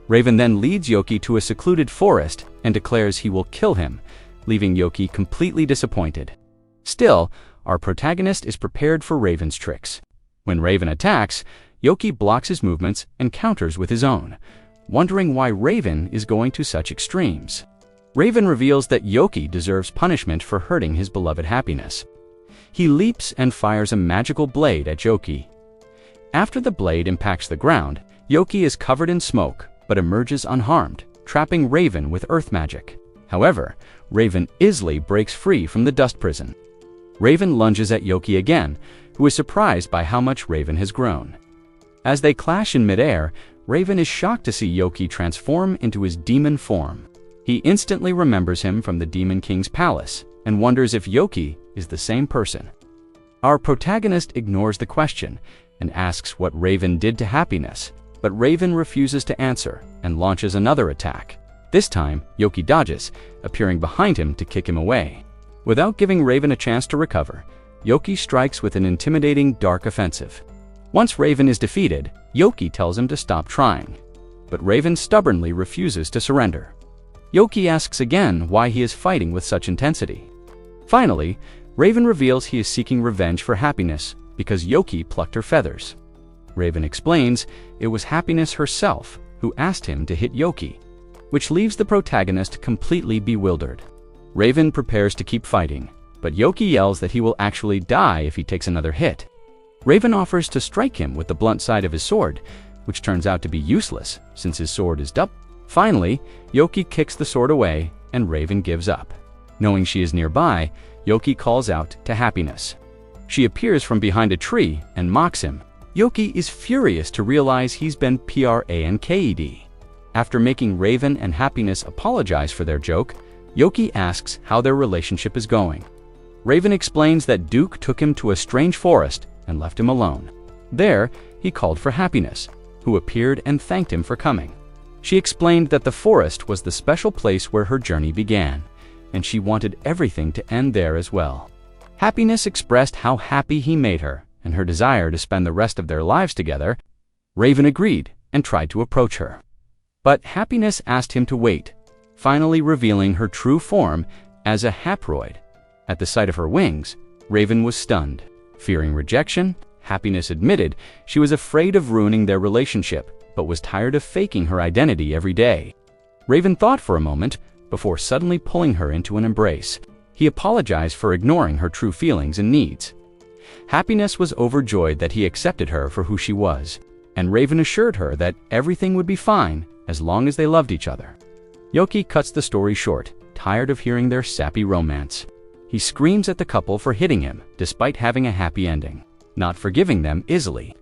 Raven then leads Yoki to a secluded forest and declares he will kill him, leaving Yoki completely disappointed. Still, our protagonist is prepared for Raven's tricks. When Raven attacks, Yoki blocks his movements and counters with his own, wondering why Raven is going to such extremes. Raven reveals that Yoki deserves punishment for hurting his beloved Happiness. He leaps and fires a magical blade at Yoki. After the blade impacts the ground, Yoki is covered in smoke but emerges unharmed, trapping Raven with earth magic. However, Raven easily breaks free from the dust prison. Raven lunges at Yoki again, who is surprised by how much Raven has grown. As they clash in midair, Raven is shocked to see Yoki transform into his demon form. He instantly remembers him from the Demon King's palace and wonders if Yoki is the same person. Our protagonist ignores the question and asks what Raven did to Happiness, but Raven refuses to answer and launches another attack. This time, Yoki dodges, appearing behind him to kick him away. Without giving Raven a chance to recover, Yoki strikes with an intimidating dark offensive. Once Raven is defeated, Yoki tells him to stop trying, but Raven stubbornly refuses to surrender. Yoki asks again why he is fighting with such intensity. Finally, Raven reveals he is seeking revenge for Happiness because Yoki plucked her feathers. Raven explains it was Happiness herself who asked him to hit Yoki, which leaves the protagonist completely bewildered. Raven prepares to keep fighting, but Yoki yells that he will actually die if he takes another hit. Raven offers to strike him with the blunt side of his sword, which turns out to be useless since his sword is dull. Finally, Yoki kicks the sword away and Raven gives up. Knowing she is nearby, Yoki calls out to Happiness. She appears from behind a tree and mocks him. Yoki is furious to realize he's been pranked. After making Raven and Happiness apologize for their joke, Yoki asks how their relationship is going. Raven explains that Duke took him to a strange forest and left him alone. There, he called for Happiness, who appeared and thanked him for coming. She explained that the forest was the special place where her journey began, and she wanted everything to end there as well. Happiness expressed how happy he made her and her desire to spend the rest of their lives together. Raven agreed and tried to approach her. But Happiness asked him to wait, finally revealing her true form as a haproid. At the sight of her wings, Raven was stunned. Fearing rejection, Happiness admitted she was afraid of ruining their relationship, but was tired of faking her identity every day. Raven thought for a moment before suddenly pulling her into an embrace. He apologized for ignoring her true feelings and needs. Happiness was overjoyed that he accepted her for who she was, and Raven assured her that everything would be fine as long as they loved each other. Yoki cuts the story short, tired of hearing their sappy romance. He screams at the couple for hitting him despite having a happy ending, not forgiving them easily.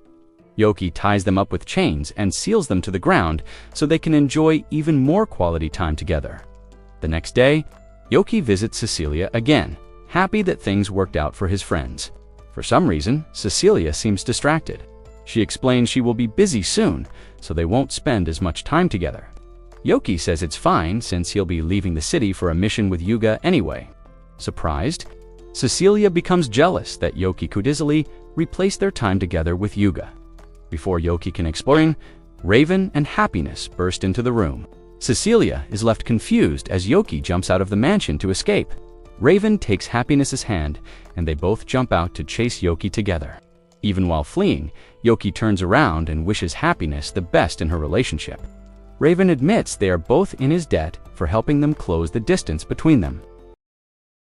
Yoki ties them up with chains and seals them to the ground so they can enjoy even more quality time together. The next day, Yoki visits Cecilia again, happy that things worked out for his friends. For some reason, Cecilia seems distracted. She explains she will be busy soon, so they won't spend as much time together. Yoki says it's fine since he'll be leaving the city for a mission with Yuga anyway. Surprised, Cecilia becomes jealous that Yoki could easily replace their time together with Yuga. Before Yoki can explain, Raven and Happiness burst into the room. Cecilia is left confused as Yoki jumps out of the mansion to escape. Raven takes Happiness's hand and they both jump out to chase Yoki together. Even while fleeing, Yoki turns around and wishes Happiness the best in her relationship. Raven admits they are both in his debt for helping them close the distance between them.